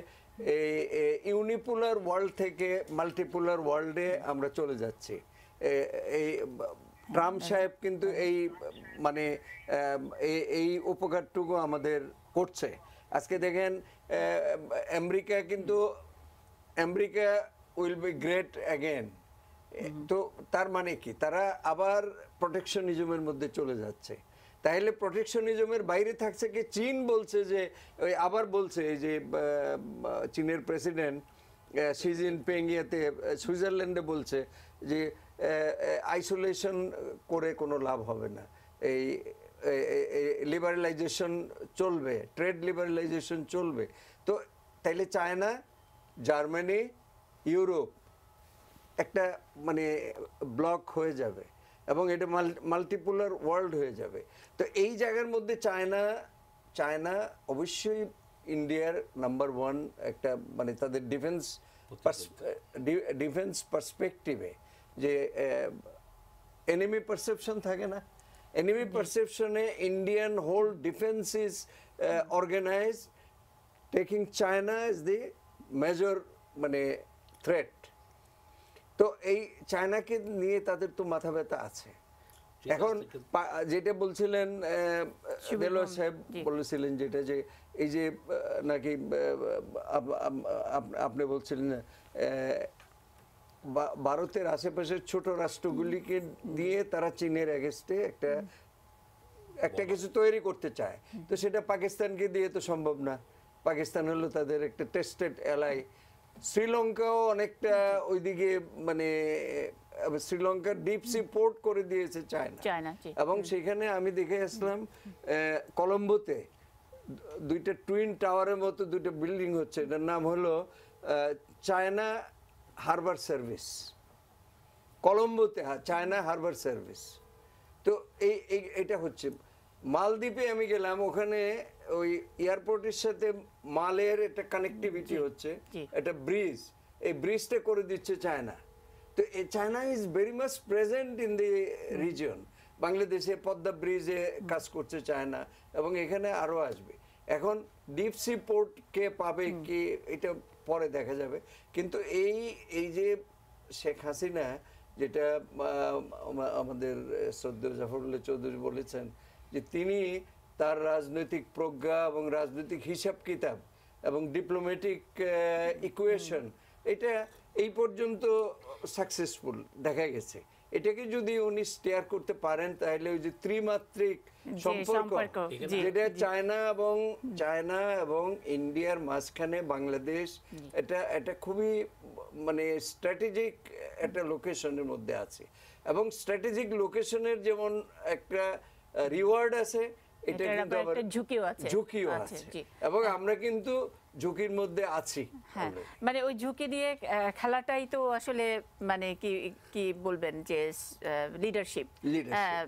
ইউনিপোলার ওয়ার্ল্ড থেকে মাল্টিপোলার ওয়ার্ল্ডে আমরা চলে যাচ্ছি। এই ট্রাম্প সাহেব কিন্তু এই মানে এই উপকারটুকু আমাদের করছে। আজকে দেখেন America will be great again. তো তার মানে কি, তারা আবার প্রোটেকশনিজমের মধ্যে চলে যাচ্ছে। তাহলে প্রোটেকশনিজমের বাইরে থাকছে কি চীন বলছে যে আবার বলছে যে চীনের প্রেসিডেন্ট শি জিনপিং সুইজারল্যান্ডে বলছে যে আইসোলেশন করে কোনো লাভ হবে না, এই লিবারালাইজেশন চলবে, ট্রেড লিবারালাইজেশন চলবে। তো তাইলে চায়না, জার্মানি, ইউরোপ একটা মানে ব্লক হয়ে যাবে এবং এটা মাল্টিপোলার ওয়ার্ল্ড হয়ে যাবে। তো এই জায়গার মধ্যে চায়না অবশ্যই ইন্ডিয়ার নাম্বার 1 একটা মানে তাদের ডিফেন্স পার্সপেক্টিভে যে এনিমি পারসেপশন থাকে না, এনিমি পারসেপশনে Indian whole defence is organised taking China is the major মানে থ্রেট। তো এই চায়নাকে নিয়ে তাদের তো মাথা ব্যথা আছে। এখন যেটা বলছিলেন দেলোয়ার সাহেব বলেছিলেন যেটা যে এই যে নাকি আপনি বলছিলেন ভারতের আশেপাশের ছোট রাষ্ট্রগুলিকে দিয়ে তারা চীনের এগেইনস্টে একটা কিছু তৈরি করতে চায়। তো সেটা পাকিস্তানকে দিয়ে তো সম্ভব না। পাকিস্তান হলো তাদের একটা টেস্টেড অ্যালাই। শ্রীলঙ্কাও অনেকটা ওইদিকে মানে শ্রীলঙ্কার ডিপ সি পোর্ট করে দিয়েছে চায়না। এবং সেখানে আমি দেখে আসলাম কলম্বোতে দুইটা টুইন টাওয়ারের মতো দুটো বিল্ডিং হচ্ছে, এটার নাম হলো চায়না হারবার সার্ভিস। কলম্বোতে চায়না হারবার সার্ভিস। তো এইটা হচ্ছে মালদ্বীপে আমি গেলাম, ওখানে ওই এয়ারপোর্টের সাথে মালের একটা কানেক্টিভিটি হচ্ছে, একটা ব্রিজ, এই ব্রিজটা করে দিচ্ছে চায়না। তো China is very much present in the region. বাংলাদেশে পদ্মা ব্রিজে কাজ করছে চায়না এবং এখানে আরও আসবে। এখন ডিপ সি পোর্ট কে পাবে কি এটা পরে দেখা যাবে। কিন্তু এই যে শেখ হাসিনা, যেটা আমাদের শ্রদ্ধেয় জাফরুল্লাহ চৌধুরী বলেছেন যে তিনি তার রাজনৈতিক প্রজ্ঞা এবং রাজনৈতিক হিসাব কিতাব এবং ডিপ্লোম্যাটিক ইকুয়েশন এটা এই পর্যন্ত সাকসেসফুল দেখা গেছে। এটাকে যদি উনি স্টেয়ার করতে পারেন তাহলে ওই যে ত্রিমাত্রিক সম্পর্ক যেটা চায়না এবং ইন্ডিয়ার মাঝখানে বাংলাদেশ, এটা খুবই মানে স্ট্র্যাটেজিক একটা লোকেশনের মধ্যে আছে এবং স্ট্র্যাটেজিক লোকেশনের যেমন একটা রিওয়ার্ড আছে, এটা কিন্তু আবার ঝুঁকিও আছে এবং আমরা কিন্তু ঝুঁকির মধ্যে আছি। মানে ওই ঝুঁকি দিয়ে খেলাটাই তো আসলে মানে কি বলবেন যে লিডারশিপ।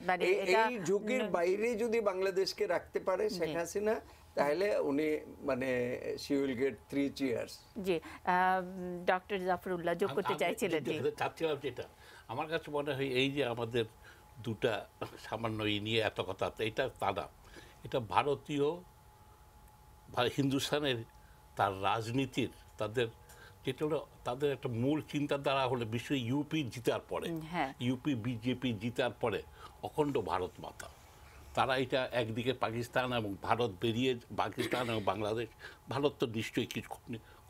মানে এই ঝুঁকির বাইরে যদি বাংলাদেশকে রাখতে পারে শেখ হাসিনা তাহলে উনি মানে she will get 3 cheers। G, doctor Zafrullah যোগ করতে চাইছিলেন। চাচ্ছিলাম যেটা আমার কাছে মনে হয় এই যে আমাদের দুটা সামান্য নিয়ে এত কথা, এটা তা না, এটা ভারতীয় হিন্দুস্তানের তার রাজনীতির তাদের যেটা হলো তাদের একটা মূল চিন্তাধারা হলো বিশ্ব ইউপি জিতার পরে, ইউপি বিজেপি জিতার পরে অখণ্ড ভারত মাতা। তারা এটা একদিকে পাকিস্তান এবং ভারত বেরিয়ে, পাকিস্তান এবং বাংলাদেশ, ভারত তো নিশ্চয়ই কিছু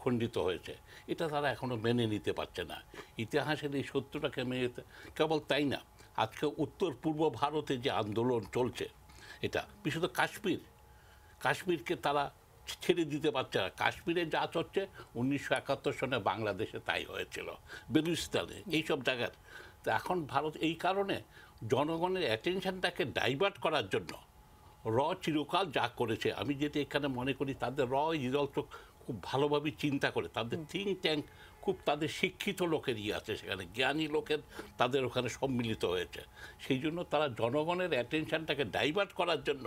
খণ্ডিত হয়েছে, এটা তারা এখনো মেনে নিতে পারছে না। ইতিহাসের এই সত্যটাকে মেনে নিতে, কেবল তাই না, আজকে উত্তর পূর্ব ভারতে যে আন্দোলন চলছে, এটা বিশেষত কাশ্মীরকে তারা ছেড়ে দিতে পারছে না। কাশ্মীরে যা চলছে 1971 সনে বাংলাদেশে তাই হয়েছিল, বেলুচিস্তানে, এইসব জায়গার। তো এখন ভারত এই কারণে জনগণের অ্যাটেনশনটাকে ডাইভার্ট করার জন্য চিরকাল যা করেছে, আমি যেটা এখানে মনে করি তাদের রিজাল্ট খুব ভালোভাবে চিন্তা করে, তাদের থিঙ্ক ট্যাঙ্ক খুব, তাদের শিক্ষিত লোকের আছে সেখানে, জ্ঞানী লোকের তাদের ওখানে সম্মিলিত হয়েছে। সেই জন্য তারা জনগণের অ্যাটেনশনটাকে ডাইভার্ট করার জন্য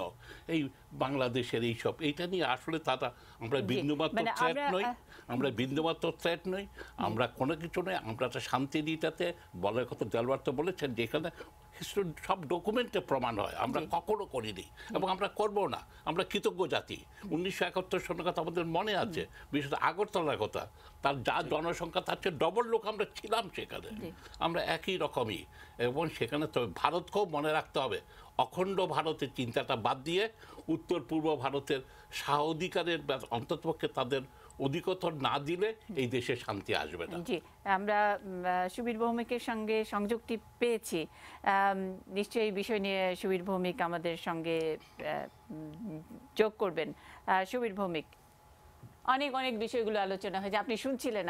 এই বাংলাদেশের এইটা নিয়ে আসলে তারা, আমরা বিন্দুমাত্র থ্রেট নই, আমরা কোনো কিছু নই, আমরা একটা শান্তিনীতিতে বলার কথা দেলওয়ার তো বলেছেন, যেখানে সব ডকুমেন্টে প্রমাণ হয়, আমরা কখনো করিনি এবং আমরা করবো না। আমরা কৃতজ্ঞ জাতি। 1971 সনের কথা আমাদের মনে আছে, বিশেষত আগরতলার কথা, তার যা জনসংখ্যা তার চেয়ে ডবল লোক আমরা ছিলাম সেখানে, আমরা একই রকমই। এবং সেখানে তবে ভারতকেও মনে রাখতে হবে, অখণ্ড ভারতের চিন্তাটা বাদ দিয়ে উত্তর পূর্ব ভারতের স্বাধিকারের অন্ততপক্ষে তাদের অধিকতর না দিলে এই দেশে শান্তি আসবে না। জি, আমরা সুবীর ভৌমিকের সঙ্গে সংযুক্তি পেয়েছি। নিশ্চয়ই এই বিষয় নিয়ে সুবীর ভৌমিক আমাদের সঙ্গে যোগ করবেন। সুবীর ভৌমিক, অনেক অনেক বিষয়গুলো আলোচনা হয়েছে, আপনি শুনছিলেন,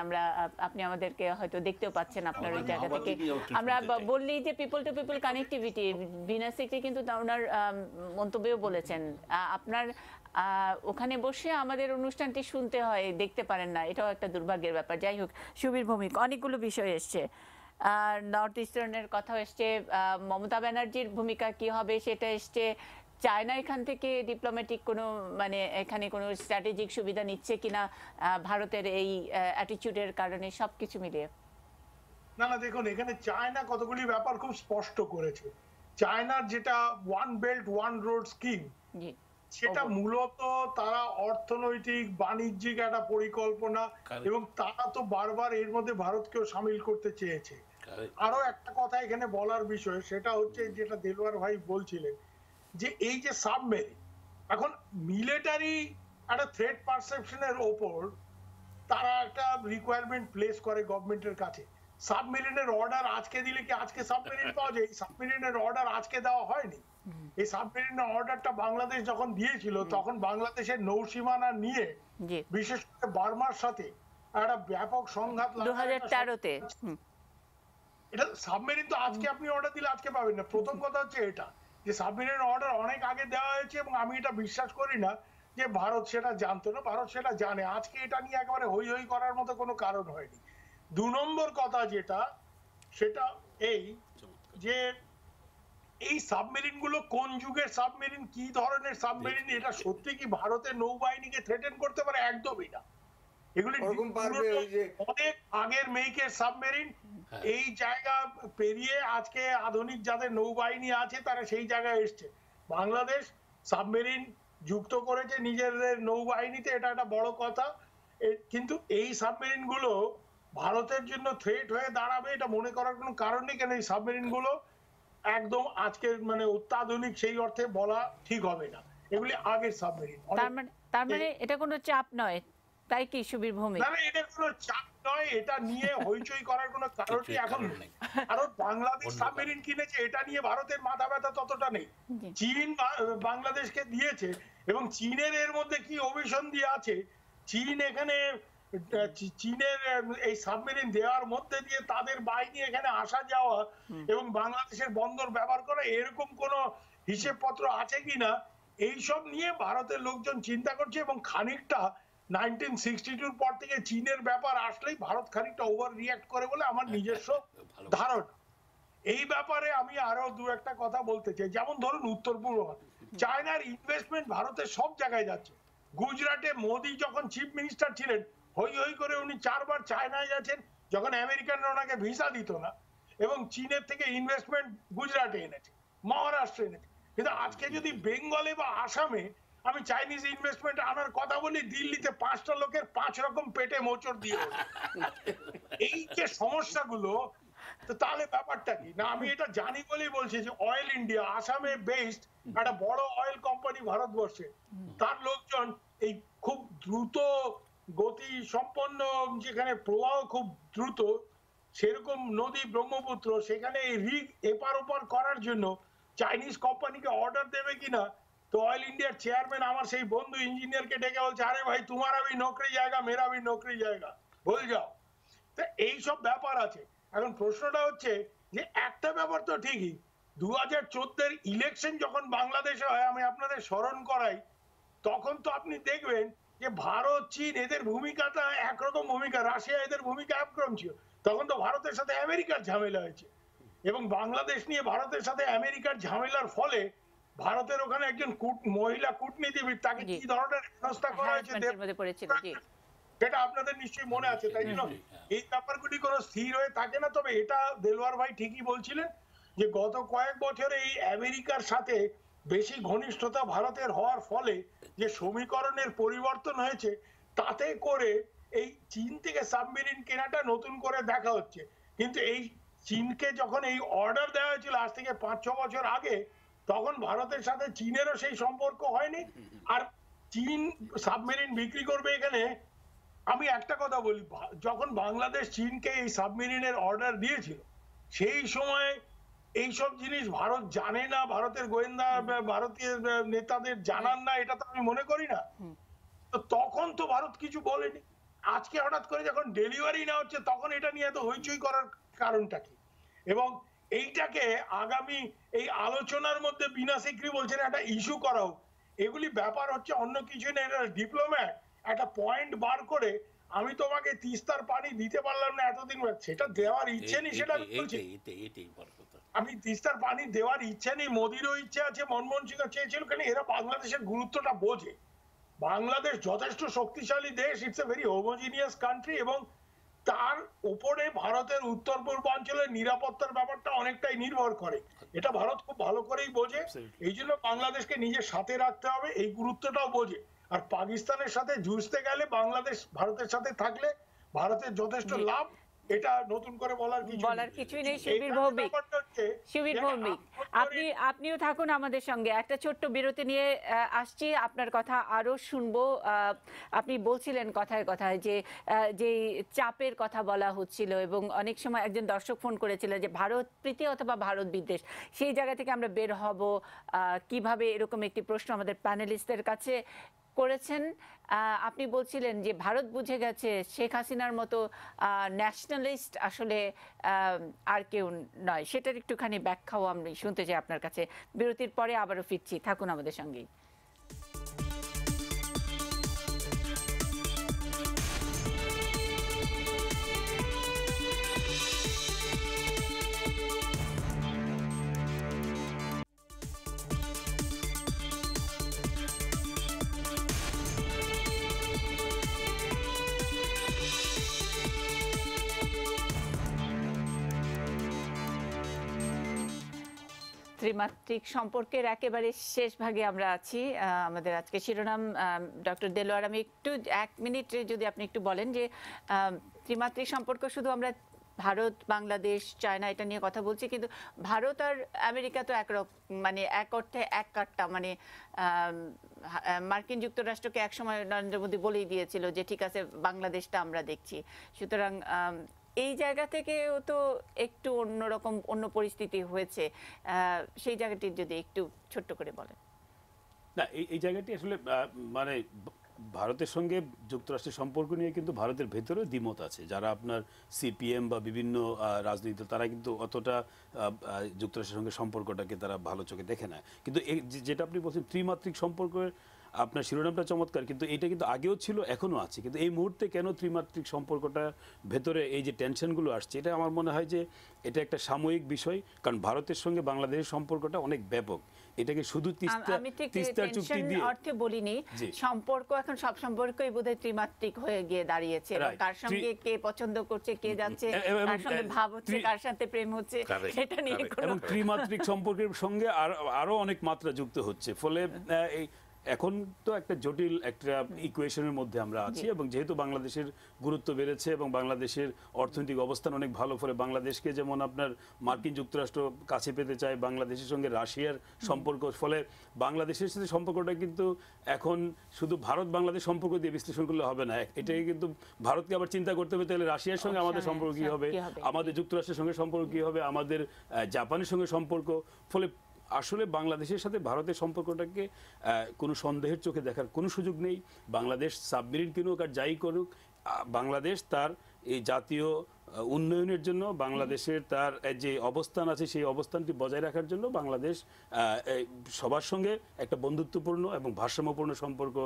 আপনি আমাদেরকে হয়তো দেখতেও পাচ্ছেন আপনার ওই জায়গা থেকে। আমরা বললি যে পিপল টু পিপল কানেক্টিভিটি, বিনা সিকরি কিন্তু ওনার মন্তব্যও বলেছেন, আপনার ওখানে বসে আমাদের অনুষ্ঠানটি শুনতে হয়, দেখতে পারেন না, এটাও একটা দুর্ভাগ্যের ব্যাপার। যাই হোক, সুবীর ভৌমিক, অনেকগুলো বিষয় এসছে, নর্থ ইস্টার্নের কথা এসছে, মমতা ব্যানার্জির ভূমিকা কি হবে সেটা এসছে, চায়না এখান থেকে ডিপ্লোম্যাটিক কোনো মানে এখানে কোনো স্ট্র্যাটেজিক সুবিধা নিচ্ছে কিনা ভারতের এই অ্যাটিটিউডের কারণে, সবকিছু মিলিয়ে। না দেখুন, এখানে চায়না কতগুলি ব্যাপার খুব স্পষ্ট করেছে। চায়নার যেটা one belt one road scheme, সেটা মূলত তারা অর্থনৈতিক বাণিজ্যিক একটা পরিকল্পনা, এবং তারা তো বারবার এর মধ্যে ভারতকেও সামিল করতে চেয়েছে। আরো একটা কথা এখানে বলার বিষয়, সেটা হচ্ছে যেটা দেলওয়ার ভাই বলছিলেন, যে এই যে সাবমেরিন, এখন মিলিটারি একটা থ্রেট পারসেপশনের ওপর তারা একটা রিকোয়ারমেন্ট প্লেস করে গভর্নমেন্টের কাছে। সাবমেরিনের অর্ডার আজকে দিলে কি আজকে সাবমেরিন পাওয়া যায়? এই সাবমেরিনের অর্ডার আজকে দেওয়া হয়নি। এই সাবমেরিনের অর্ডারটা বাংলাদেশ যখন দিয়েছিল, তখন বাংলাদেশের নৌসীমানা নিয়ে, বিশেষ করে বার্মার সাথে একটা ব্যাপক সংঘাত 2013-তে। এটা সাবমেরিন তো আজকে আপনি অর্ডার দিলে আজকে পাবেন না। প্রথম কথা হচ্ছে এটা, যে সাবমেরিনের অর্ডার অনেক আগে দেওয়া হয়েছে, এবং আমি এটা বিশ্বাস করি না যে ভারত সেটা জানতো না, ভারত সেটা জানে। আজকে এটা নিয়ে একেবারে হই হই করার মতো কোনো কারণ হয়নি। 2 নম্বর কথা যেটা, সেটা এই যে এই সাবমেরিন গুলো কোন যুগের সাবমেরিন, কি ধরনের সাবমেরিন, এটা সত্যি কি ভারতের নৌবাহিনীকে থ্রেটেন করতে পারে? একদমই না। এগুলি অনেক আগের মেইকের সাবমেরিন। এই জায়গা পেরিয়ে আজকে আধুনিক যাদের নৌবাহিনী আছে তারা সেই জায়গায় এসছে। বাংলাদেশ সাবমেরিন যুক্ত করেছে নিজেদের নৌবাহিনীতে, এটা একটা বড় কথা। কিন্তু এই সাবমেরিন গুলো ভারতের জন্য থ্রেট হয়ে দাঁড়াবে এটা মনে করার কোনো কারণ নেই। কেন এই সাবমেরিন গুলো একদম আজকের মানে অত্যাধুনিক সেই অর্থে বলা ঠিক হবে না, এগুলি আগের সাবমেরিন। তার মানে এটা কোনো চাপ নয়, তাই কি সুবীর ভৌমিক? না, এটা কোনো চাপ নয়, এটা নিয়ে হইচই করার কোনো কারণ এখন নেই। কারণ বাংলাদেশ সাবমেরিন কিনেছে, এটা নিয়ে ভারতের মাথা ব্যথা ততটা নেই। চীন বাংলাদেশকে দিয়েছে, এবং চীনের এর মধ্যে কি অভিসন্ধি আছে, চীন এখানে চীনের এই সাবমেরিন দেওয়ার মধ্যে দিয়ে তাদের বাহিনী এখানে আসা যাওয়া এবং বাংলাদেশের বন্দর ব্যবহার করা, এরকম কোন হিসেবপত্র আছে কিনা, এইসব নিয়ে ভারতের লোকজন চিন্তা করছে। এবং খানিকটা 1962 পর থেকে চীনের ব্যাপার আসলেই ভারত খানিকটা ওভার রিয়াক্ট করে বলে আমার নিজস্ব ধারণা। এই ব্যাপারে আমি আরো 2-1টা কথা বলতে চাই। যেমন ধরুন উত্তর পূর্ব চায়নার ইনভেস্টমেন্ট ভারতের সব জায়গায় যাচ্ছে। গুজরাটে মোদি যখন চিফ মিনিস্টার ছিলেন, হই হই করে উনি 4 বার চায়নায় গেছেন, যখন আমেরিকানরা ওনাকে ভিসা দিত না, এবং চীনের থেকে ইনভেস্টমেন্ট গুজরাটে এনেছে, মহারাষ্ট্রে এনেছে। কিন্তু আজকে যদি বেঙ্গলে বা আসামে আমি চাইনিজ ইনভেস্টমেন্ট আনার কথা বলি, দিল্লিতে 5টা লোকের 5 রকম পেটে মোচড় দিয়ে ওঠে। এই যে সমস্যাগুলো, তো তাহলে ব্যাপারটা কি না? আমি এটা জানি বলেই বলছি যে অয়েল ইন্ডিয়া আসামে বেসড একটা বড় অয়েল কোম্পানি ভারতবর্ষে, তার লোকজন এই খুব দ্রুত গতি সম্পন্ন, যেখানে প্রবাহ খুব দ্রুত, সেরকম নদী ব্রহ্মপুত্র, সেখানে এই রিগ এপার ওপার করার জন্য চাইনিজ কোম্পানিকে অর্ডার দেবে কিনা। তো অয়েল ইন্ডিয়ার চেয়ারম্যান আমার সেই বন্ধু ইঞ্জিনিয়ারকে ডেকে বলছে, আরে ভাই তোমার আমি নৌকরি জায়গা, মেরা ভি নৌকরি জায়গা, বল যাও। তো এইসব ব্যাপার আছে। এখন প্রশ্নটা হচ্ছে যে একটা ব্যাপার তো ঠিকই, 2014-এর ইলেকশন যখন বাংলাদেশে হয়, আমি আপনাদের স্মরণ করাই, তখন তো আপনি দেখবেন যে ভারত চীন এদের ভূমিকাটা একরকম ভূমিকা, রাশিয়া এদের ভূমিকা একরকম ছিল। তখন তো ভারতের সাথে আমেরিকার ঝামেলা হয়েছে, এবং বাংলাদেশ নিয়ে ভারতের সাথে আমেরিকার ঝামেলার ফলে ভারতের ওখানে একজন মহিলা কূটনীতিবিদ, তাকে কি ধরনের হেনস্থা করা হয়েছে সেটা আপনাদের নিশ্চয়ই মনে আছে। তাই জন্য এই ব্যাপারগুলি কোনো স্থির হয়ে থাকে না। তবে এটা দেলোয়ার ভাই ঠিকই বলছিলেন যে গত কয়েক বছরে এই আমেরিকার সাথে বেশি ঘনিষ্ঠতা ভারতের হওয়ার ফলে যে সমীকরণের পরিবর্তন হয়েছে, তাতে করে এই চীন থেকে সাবমেরিন কেনাটা নতুন করে দেখা হচ্ছে। কিন্তু এই চীনকে যখন এই অর্ডার দেওয়া হয়েছিল আজ থেকে 5-6 বছর আগে, তখন ভারতের সাথে চীনেরও সেই সম্পর্ক হয়নি। আর চীন সাবমেরিন বিক্রি করবে এখানে, আমি একটা কথা বলি, যখন বাংলাদেশ চীনকে এই সাবমেরিনের অর্ডার দিয়েছিল, সেই সময় এইসব জিনিস ভারত জানে না, ভারতের গোয়েন্দা ভারতীয় নেতাদের জানান না, এটা তো আমি মনে করি না। তো তখন তো ভারত কিছু বলেনি। আজকে হঠাৎ করে যখন ডেলিভারি না হচ্ছে, তখন এটা নিয়ে এত হইচই করার কারণটা কি? এবং এইটাকে আগামী এই আলোচনার মধ্যে বিনা সিকরি বলছেন একটা ইস্যু করা হোক, এগুলি ব্যাপার হচ্ছে অন্য কিছু না। এটা ডিপ্লোম্যাট একটা পয়েন্ট বার করে, আমি তোমাকে তিস্তার পানি দিতে পারলাম না এতদিন, সেটা দেওয়ার ইচ্ছে নেই, সেটা আমি বলছি। আমি তিস্তার পানি দেওয়ার ইচ্ছে নেই, মোদিরও ইচ্ছে আছে, মনমোহন সিং চেয়েছিল, কারণ এরা বাংলাদেশের গুরুত্বটা বোঝে। বাংলাদেশ যথেষ্ট শক্তিশালী দেশ, it's a very homogeneous country, এবং তার উপরে ভারতের উত্তর পূর্বাঞ্চলের নিরাপত্তার ব্যাপারটা অনেকটাই নির্ভর করে। এটা ভারত খুব ভালো করেই বোঝে। এই জন্য বাংলাদেশকে নিজের সাথে রাখতে হবে, এই গুরুত্বটাও বোঝে। আর পাকিস্তানের সাথে যুঝতে গেলে বাংলাদেশ ভারতের সাথে থাকলে ভারতের যথেষ্ট লাভ, এটা নতুন করে বলার কিছুই নেই। শিবির ভৌমিক, আপনিও থাকুন আমাদের সঙ্গে। একটা ছোট্ট বিরতি নিয়ে আসছি, আপনার কথা আরো শুনবো। আপনি বলছিলেন কথায় কথায় যে যে চাপের কথা বলা হচ্ছিল, এবং অনেক সময় একজন দর্শক ফোন করেছিল যে ভারত প্রীতি অথবা ভারত বিদ্বেষ, সেই জায়গা থেকে আমরা বের হব কিভাবে, এরকম একটি প্রশ্ন আমাদের প্যানেলিস্টদের কাছে করেছেন। আপনি বলছিলেন যে ভারত বুঝে গেছে শেখ হাসিনার মতো ন্যাশনালিস্ট আসলে আর কেউ নয়, সেটার একটুখানি ব্যাখ্যাও আমি শুনতে চাই আপনার কাছে। বিরতির পরে আবারও ফিরছি, থাকুন আমাদের সঙ্গেই। ত্রিমাত্রিক সম্পর্কের একেবারে শেষ ভাগে আমরা আছি। আমাদের আজকে শিরোনাম, ডক্টর দেলোয়ার, আমি একটু 1 মিনিটে যদি আপনি একটু বলেন যে ত্রিমাত্রিক সম্পর্ক শুধু আমরা ভারত, বাংলাদেশ, চায়না এটা নিয়ে কথা বলছি, কিন্তু ভারত আর আমেরিকা তো মানে এক অর্থে এক কাট্টা। মানে মার্কিন যুক্তরাষ্ট্রকে একসময় নরেন্দ্র মোদী বলেই দিয়েছিল যে ঠিক আছে, বাংলাদেশটা আমরা দেখছি। সুতরাং এই জায়গা থেকেও তো একটু অন্যরকম অন্য পরিস্থিতি হয়েছে, সেই জায়গাটি যদি একটু ছোট্ট করে বলেন। না, এই জায়গাটি আসলে মানে ভারতের সঙ্গে যুক্তরাষ্ট্রের সম্পর্ক নিয়ে কিন্তু ভারতের ভেতরেও দ্বিমত আছে। যারা আপনার সিপিএম বা বিভিন্ন রাজনীতি, তারা কিন্তু অতটা যুক্তরাষ্ট্রের সঙ্গে সম্পর্কটাকে তারা ভালো চোখে দেখে না। কিন্তু যেটা আপনি বলছেন ত্রিমাত্রিক সম্পর্কের, আপনার শিরোনামটা চমৎকার, কিন্তু এটা কিন্তু আগেও ছিল, এখনও আছে। কিন্তু এই মুহূর্তে কেন ত্রিমাত্রিক সম্পর্কটা ভেতরে এই যে টেনশনগুলো আসছে, এটা আমার মনে হয় যে এটা একটা সাময়িক বিষয়। কারণ ভারতের সঙ্গে বাংলাদেশের সম্পর্কটা অনেক ব্যাপক। এটাকে শুধু তিস্তা চুক্তি দিয়ে অর্থে বলিনি, সম্পর্ক এখন সব সম্পর্কই বোধহয় ত্রিমাত্রিক হয়ে গিয়ে দাঁড়িয়েছে। কার সঙ্গে কে পছন্দ করছে, কে যাচ্ছে, কার সঙ্গে ভাব হচ্ছে, কার সাথে প্রেম হচ্ছে, সেটা নিয়ে এবং ত্রিমাত্রিক সম্পর্কের সঙ্গে আরো অনেক মাত্রা যুক্ত হচ্ছে। ফলে এই এখন তো একটা জটিল একটা ইকুয়েশনের মধ্যে আমরা আছি, এবং যেহেতু বাংলাদেশের গুরুত্ব বেড়েছে এবং বাংলাদেশের অর্থনৈতিক অবস্থান অনেক ভালো, ফলে বাংলাদেশকে যেমন আপনার মার্কিন যুক্তরাষ্ট্র কাছে পেতে চায়, বাংলাদেশের সঙ্গে রাশিয়ার সম্পর্ক, ফলে বাংলাদেশের সাথে সম্পর্কটা কিন্তু এখন শুধু ভারত বাংলাদেশ সম্পর্ক দিয়ে বিশ্লেষণ করলে হবে না। এটাকে কিন্তু ভারতকে আবার চিন্তা করতে হবে, তাহলে রাশিয়ার সঙ্গে আমাদের সম্পর্ক কী হবে, আমাদের যুক্তরাষ্ট্রের সঙ্গে সম্পর্ক কী হবে, আমাদের জাপানের সঙ্গে সম্পর্ক। ফলে আসলে বাংলাদেশের সাথে ভারতের সম্পর্কটাকে কোনো সন্দেহের চোখে দেখার কোনো সুযোগ নেই। বাংলাদেশ সাবমেরিন কিনুক আর যাই করুক, বাংলাদেশ তার এই জাতীয় উন্নয়নের জন্য, বাংলাদেশের তার যে অবস্থান আছে সেই অবস্থানটি বজায় রাখার জন্য বাংলাদেশ সবার সঙ্গে একটা বন্ধুত্বপূর্ণ এবং ভারসাম্যপূর্ণ সম্পর্ক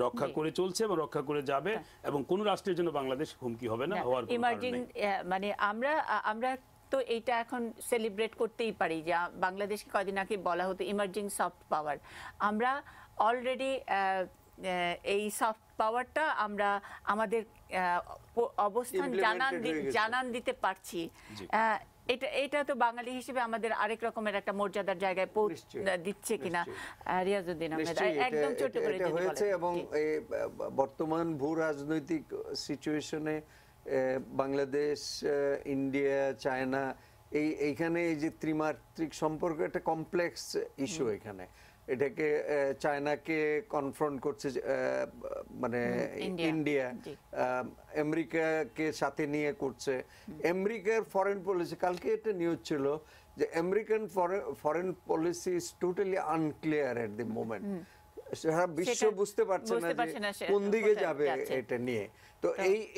রক্ষা করে চলছে এবং রক্ষা করে যাবে, এবং কোনো রাষ্ট্রের জন্য বাংলাদেশ হুমকি হবে না, হওয়ার কোনো কারণ নেই। মানে আমরা তো এইটা এখন সেলিব্রেট করতেই পারি যে বাংলাদেশকে কয়দিন আগে বলা হতো ইমার্জিং সফট পাওয়ার। আমরা অলরেডি এই সফট পাওয়ারটা আমরা আমাদের অবস্থান জানান দিতে পারছি। এটা তো বাঙালি হিসেবে আমাদের আরেক রকমের একটা মর্যাদার জায়গায় দিচ্ছে কিনা, রিয়াজউদ্দিন আহমেদ একদম ছোট করে যদি হয়েছে। এবং বর্তমান ভূ রাজনৈতিক সিচুয়েশনে বাংলাদেশ, ইন্ডিয়া, চায়না, এইখানে এই যে ত্রিমাত্রিক সম্পর্ক একটা কমপ্লেক্স ইস্যু। এখানে এটাকে চায়নাকে কনফ্রন্ট করছে মানে ইন্ডিয়া, আমেরিকাকে সাথে নিয়ে করছে। আমেরিকার ফরেন পলিসি, কালকে একটা নিউজ ছিল যে American foreign policy is totally unclear at the moment. সারা বিশ্ব বুঝতে পারছে না যে কোন দিকে যাবে এটা নিয়ে। তো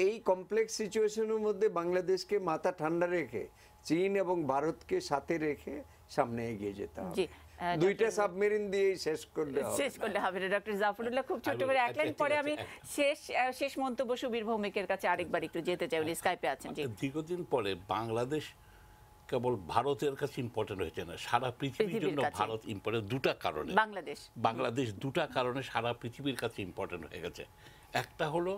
এই কমপ্লেক্স সিচুয়েশনের মধ্যে বাংলাদেশকে মাথা ঠান্ডা রেখে চীন এবং ভারতকে সাথে রেখে সামনে এগিয়ে যেতে হবে। দুইটা সাবমেরিন দিয়ে শেষ করলে হবে না। ডক্টর জাফরুল্লাহ, খুব ছোট করে এক লাইন পরে আমি শেষ মন্তব্য সুবীর ভৌমিকের কাছে আরেকবার একটু যেতে চাই, উনি স্কাইপে আছেন। দীর্ঘদিন পরে বাংলাদেশ কেবল ভারতের কাছে ইম্পর্টেন্ট হয়েছে না, সারা পৃথিবীর জন্য ভারত ইম্পর্টেন্ট দুটা কারণে। বাংলাদেশ দুটা কারণে সারা পৃথিবীর কাছে ইম্পর্টেন্ট হয়ে গেছে। একটা হলো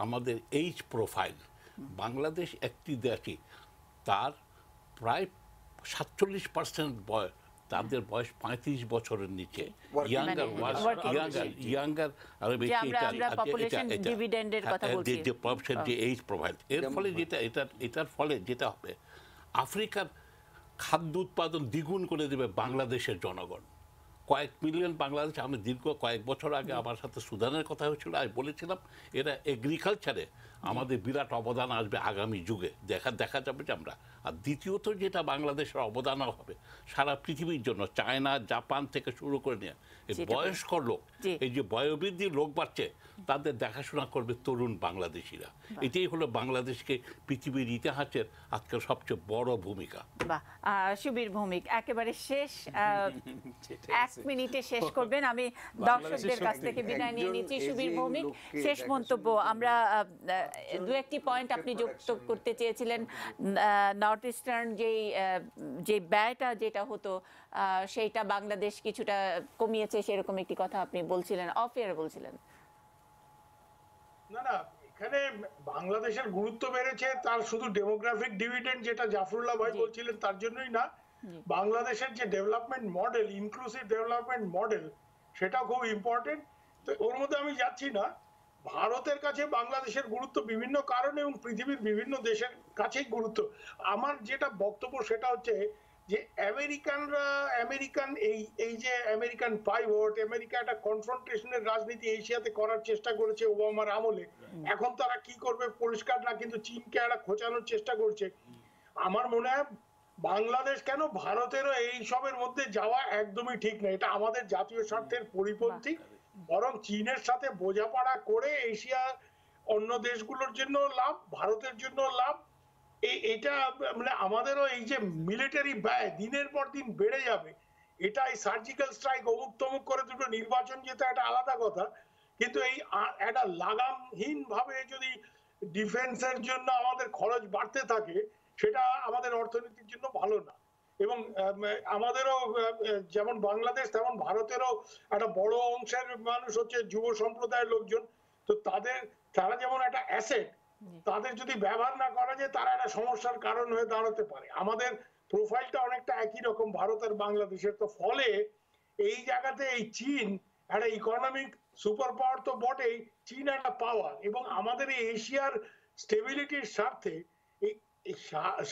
আমাদের এইজ প্রোফাইল। বাংলাদেশ একটি দেশই তার প্রায় 47% বয়স, তাদের বয়স 35 বছরের নিচে, ইয়াঙ্গার আরো বেশি। যে এইজ প্রোফাইল, এটার ফলে যেটা হবে, আফ্রিকার খাদ্য উৎপাদন দ্বিগুণ করে দেবে বাংলাদেশের জনগণ। কয়েক মিলিয়ন বাংলাদেশ, আমি দীর্ঘ কয়েক বছর আগে আমার সাথে সুদানের কথা হয়েছিল, আমি বলেছিলাম এরা এগ্রিকালচারে আমাদের বিরাট অবদান আসবে আগামী যুগে, দেখা যাবে যে আমরা। আর দ্বিতীয়ত যেটা বাংলাদেশের অবদান হবে সারা পৃথিবীর জন্য, চায়না, জাপান থেকে শুরু করে নিয়ে এই বয়স্ক লোক, এই যে বয়োবৃদ্ধির লোক বাড়ছে, তাদের দেখাশোনা করবে তরুণ বাংলাদেশিরা। এটাই হলো বাংলাদেশকে পৃথিবীর ইতিহাসের আজকের সবচেয়ে বড় ভূমিকা। সুবীর ভৌমিক, একেবারে শেষ 1 মিনিটে শেষ করবেন। আমি দর্শকদের কাছ থেকে বিদায় নিয়ে নিচ্ছি। সুবীর ভৌমিক, শেষ মন্তব্য। আমরা দু একটি পয়েন্ট আপনি যুক্ত করতে চেয়েছিলেন। নর্থ ইস্টার্ন যে ব্যয়টা যেটা হতো সেইটা বাংলাদেশ কিছুটা কমিয়েছে, সেরকম একটি কথা আপনি বলছিলেন, অফ এয়ার বলছিলেন। না, এখানে বাংলাদেশের গুরুত্ব বেড়েছে তার শুধু ডেমোগ্রাফিক ডিভিডেন্ড যেটা জাফরুল্লাহ ভাই বলছিলেন তার জন্যই না, বাংলাদেশের যে development model, inclusive development model, সেটা খুব ইম্পর্টেন্ট। তো ওর মধ্যে আমি যাচ্ছি না। ভারতের কাছে বাংলাদেশের গুরুত্ব বিভিন্ন কারণে এবং পৃথিবীর বিভিন্ন দেশের কাছেই গুরুত্ব। আমার যেটা বক্তব্য সেটা হচ্ছে যে আমেরিকান এই যে আমেরিকান পাইভট, আমেরিকা একটা কনফ্রন্টেশনের রাজনীতি এশিয়াতে করার চেষ্টা করেছে ওবামার আমলে। এখন তারা কি করবে পরিষ্কার না, কিন্তু চীনকে একটা খোঁচানোর চেষ্টা করছে। আমার মনে হয় বাংলাদেশ কেন, ভারতেরও এই সবের মধ্যে যাওয়া একদমই ঠিক না। এটা আমাদের জাতীয় স্বার্থের পরিপন্থী। বরং চীনের সাথে বোঝাপড়া করে এশিয়া অন্য দেশগুলোর জন্য লাভ, ভারতের জন্য লাভ। এটা মানে আমাদেরও এই যে মিলিটারি ব্যয় দিনের পর দিন বেড়ে যাবে, এটা এই সার্জিক্যাল স্ট্রাইক অমুক তমুক করে দুটো নির্বাচন যেতে একটা আলাদা কথা, কিন্তু এই একটা লাগামহীন ভাবে যদি ডিফেন্সের জন্য আমাদের খরচ বাড়তে থাকে, সেটা আমাদের অর্থনীতির জন্য ভালো না। এবং আমাদেরও যেমন বাংলাদেশ তেমন ভারতেরও একটা বড় অংশের মানুষ হচ্ছে যুব সম্প্রদায়ের লোকজন। তো তারা যেমন একটা অ্যাসেট, তাদের যদি ব্যবহার না করা যায় তারা একটা সমস্যার কারণ হয়ে দাঁড়াতে পারে। আমাদের প্রোফাইলটা অনেকটা একই রকম ভারত আর বাংলাদেশের। তো ফলে এই জায়গাতে এই চীন একটা ইকোনমিক সুপার পাওয়ার তো বটেই, চীন একটা পাওয়ার, এবং আমাদের এই এশিয়ার স্টেবিলিটির স্বার্থে এই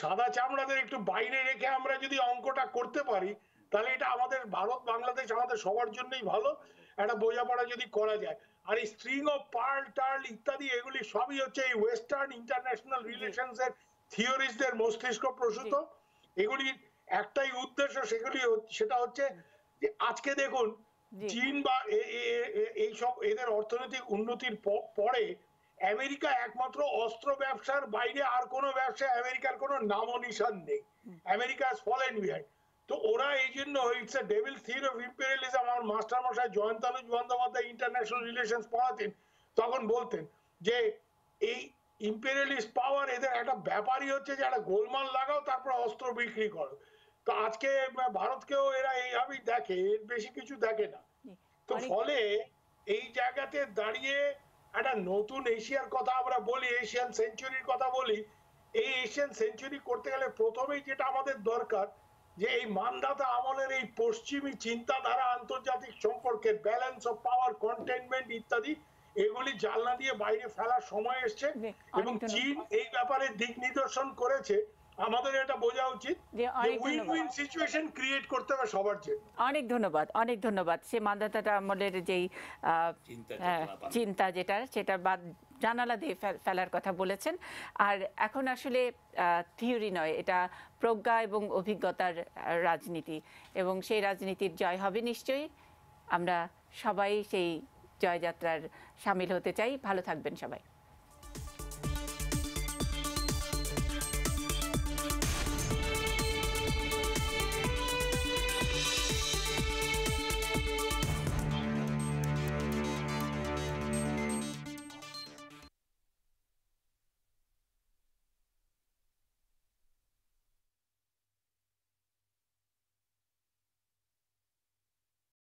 সাদা চামড়াদের একটু বাইরে রেখে আমরা যদি অঙ্কটা করতে পারি, তাহলে এটা আমাদের ভারত বাংলাদেশ আমাদের সবার জন্যই ভালো, একটা বোঝাপড়া যদি করা যায়। আর এই স্ট্রিং অফ পার্ল টার্ল ইত্যাদি এগুলি সবই হচ্ছে এই ওয়েস্টার্ন ইন্টারন্যাশনাল রিলেশনস এর থিওরিস্টদের মস্তিষ্ক প্রসূত। এগুলির একটাই উদ্দেশ্য, সেটা হচ্ছে যে আজকে দেখুন চীন বা এইসব এদের অর্থনৈতিক উন্নতির পরে আমেরিকা একমাত্র অস্ত্র ব্যবসার বাইরে আর কোনো ব্যবসায় আমেরিকার কোনো নামও নিশান নেই। America has fallen behind. তো ওরা এই জন্য it's a devil theory of imperialism. আমার মাস্টার মশাই জয়ন্তানুজ বন্দ্যোপাধ্যায় ইন্টারন্যাশনাল রিলেশনস পড়াতেন, তখন বলতেন যে এই ইম্পেরিয়ালিস্ট পাওয়ার এদের একটা ব্যাপারই হচ্ছে যে একটা গোলমাল লাগাও তারপর অস্ত্র বিক্রি করো। তো আজকে ভারতকেও এরা এইভাবেই দেখে, এর বেশি কিছু দেখে না। তো ফলে এই জায়গাতে দাঁড়িয়ে একটা নতুন এশিয়ার কথা আমরা বলি, এশিয়ান সেঞ্চুরির কথা বলি। এই এশিয়ান সেঞ্চুরি করতে গেলে প্রথমেই যেটা আমাদের দরকার, যে এই মানধাতা আমলের এই পশ্চিমী চিন্তাধারা, আন্তর্জাতিক সম্পর্কের ব্যালেন্স অফ পাওয়ার, কন্টেইনমেন্ট ইত্যাদি, এগুলি জানলা দিয়ে বাইরে ফেলার সময় এসছে, এবং চীন এই ব্যাপারে দিক নিদর্শন করেছে। আমাদের এটা বোঝা উচিত যে উইন উইন সিচুয়েশন ক্রিয়েট করতে হবে সবার জন্য। অনেক ধন্যবাদ, অনেক ধন্যবাদ। সে মানধাতা আমলের যেই চিন্তা সেটা বাদ জানালা দিয়ে ফেলার কথা বলেছেন। আর এখন আসলে থিওরি নয়, এটা প্রজ্ঞা এবং অভিজ্ঞতার রাজনীতি, এবং সেই রাজনীতির জয় হবে নিশ্চয়ই। আমরা সবাই সেই জয়যাত্রার সামিল হতে চাই। ভালো থাকবেন সবাই।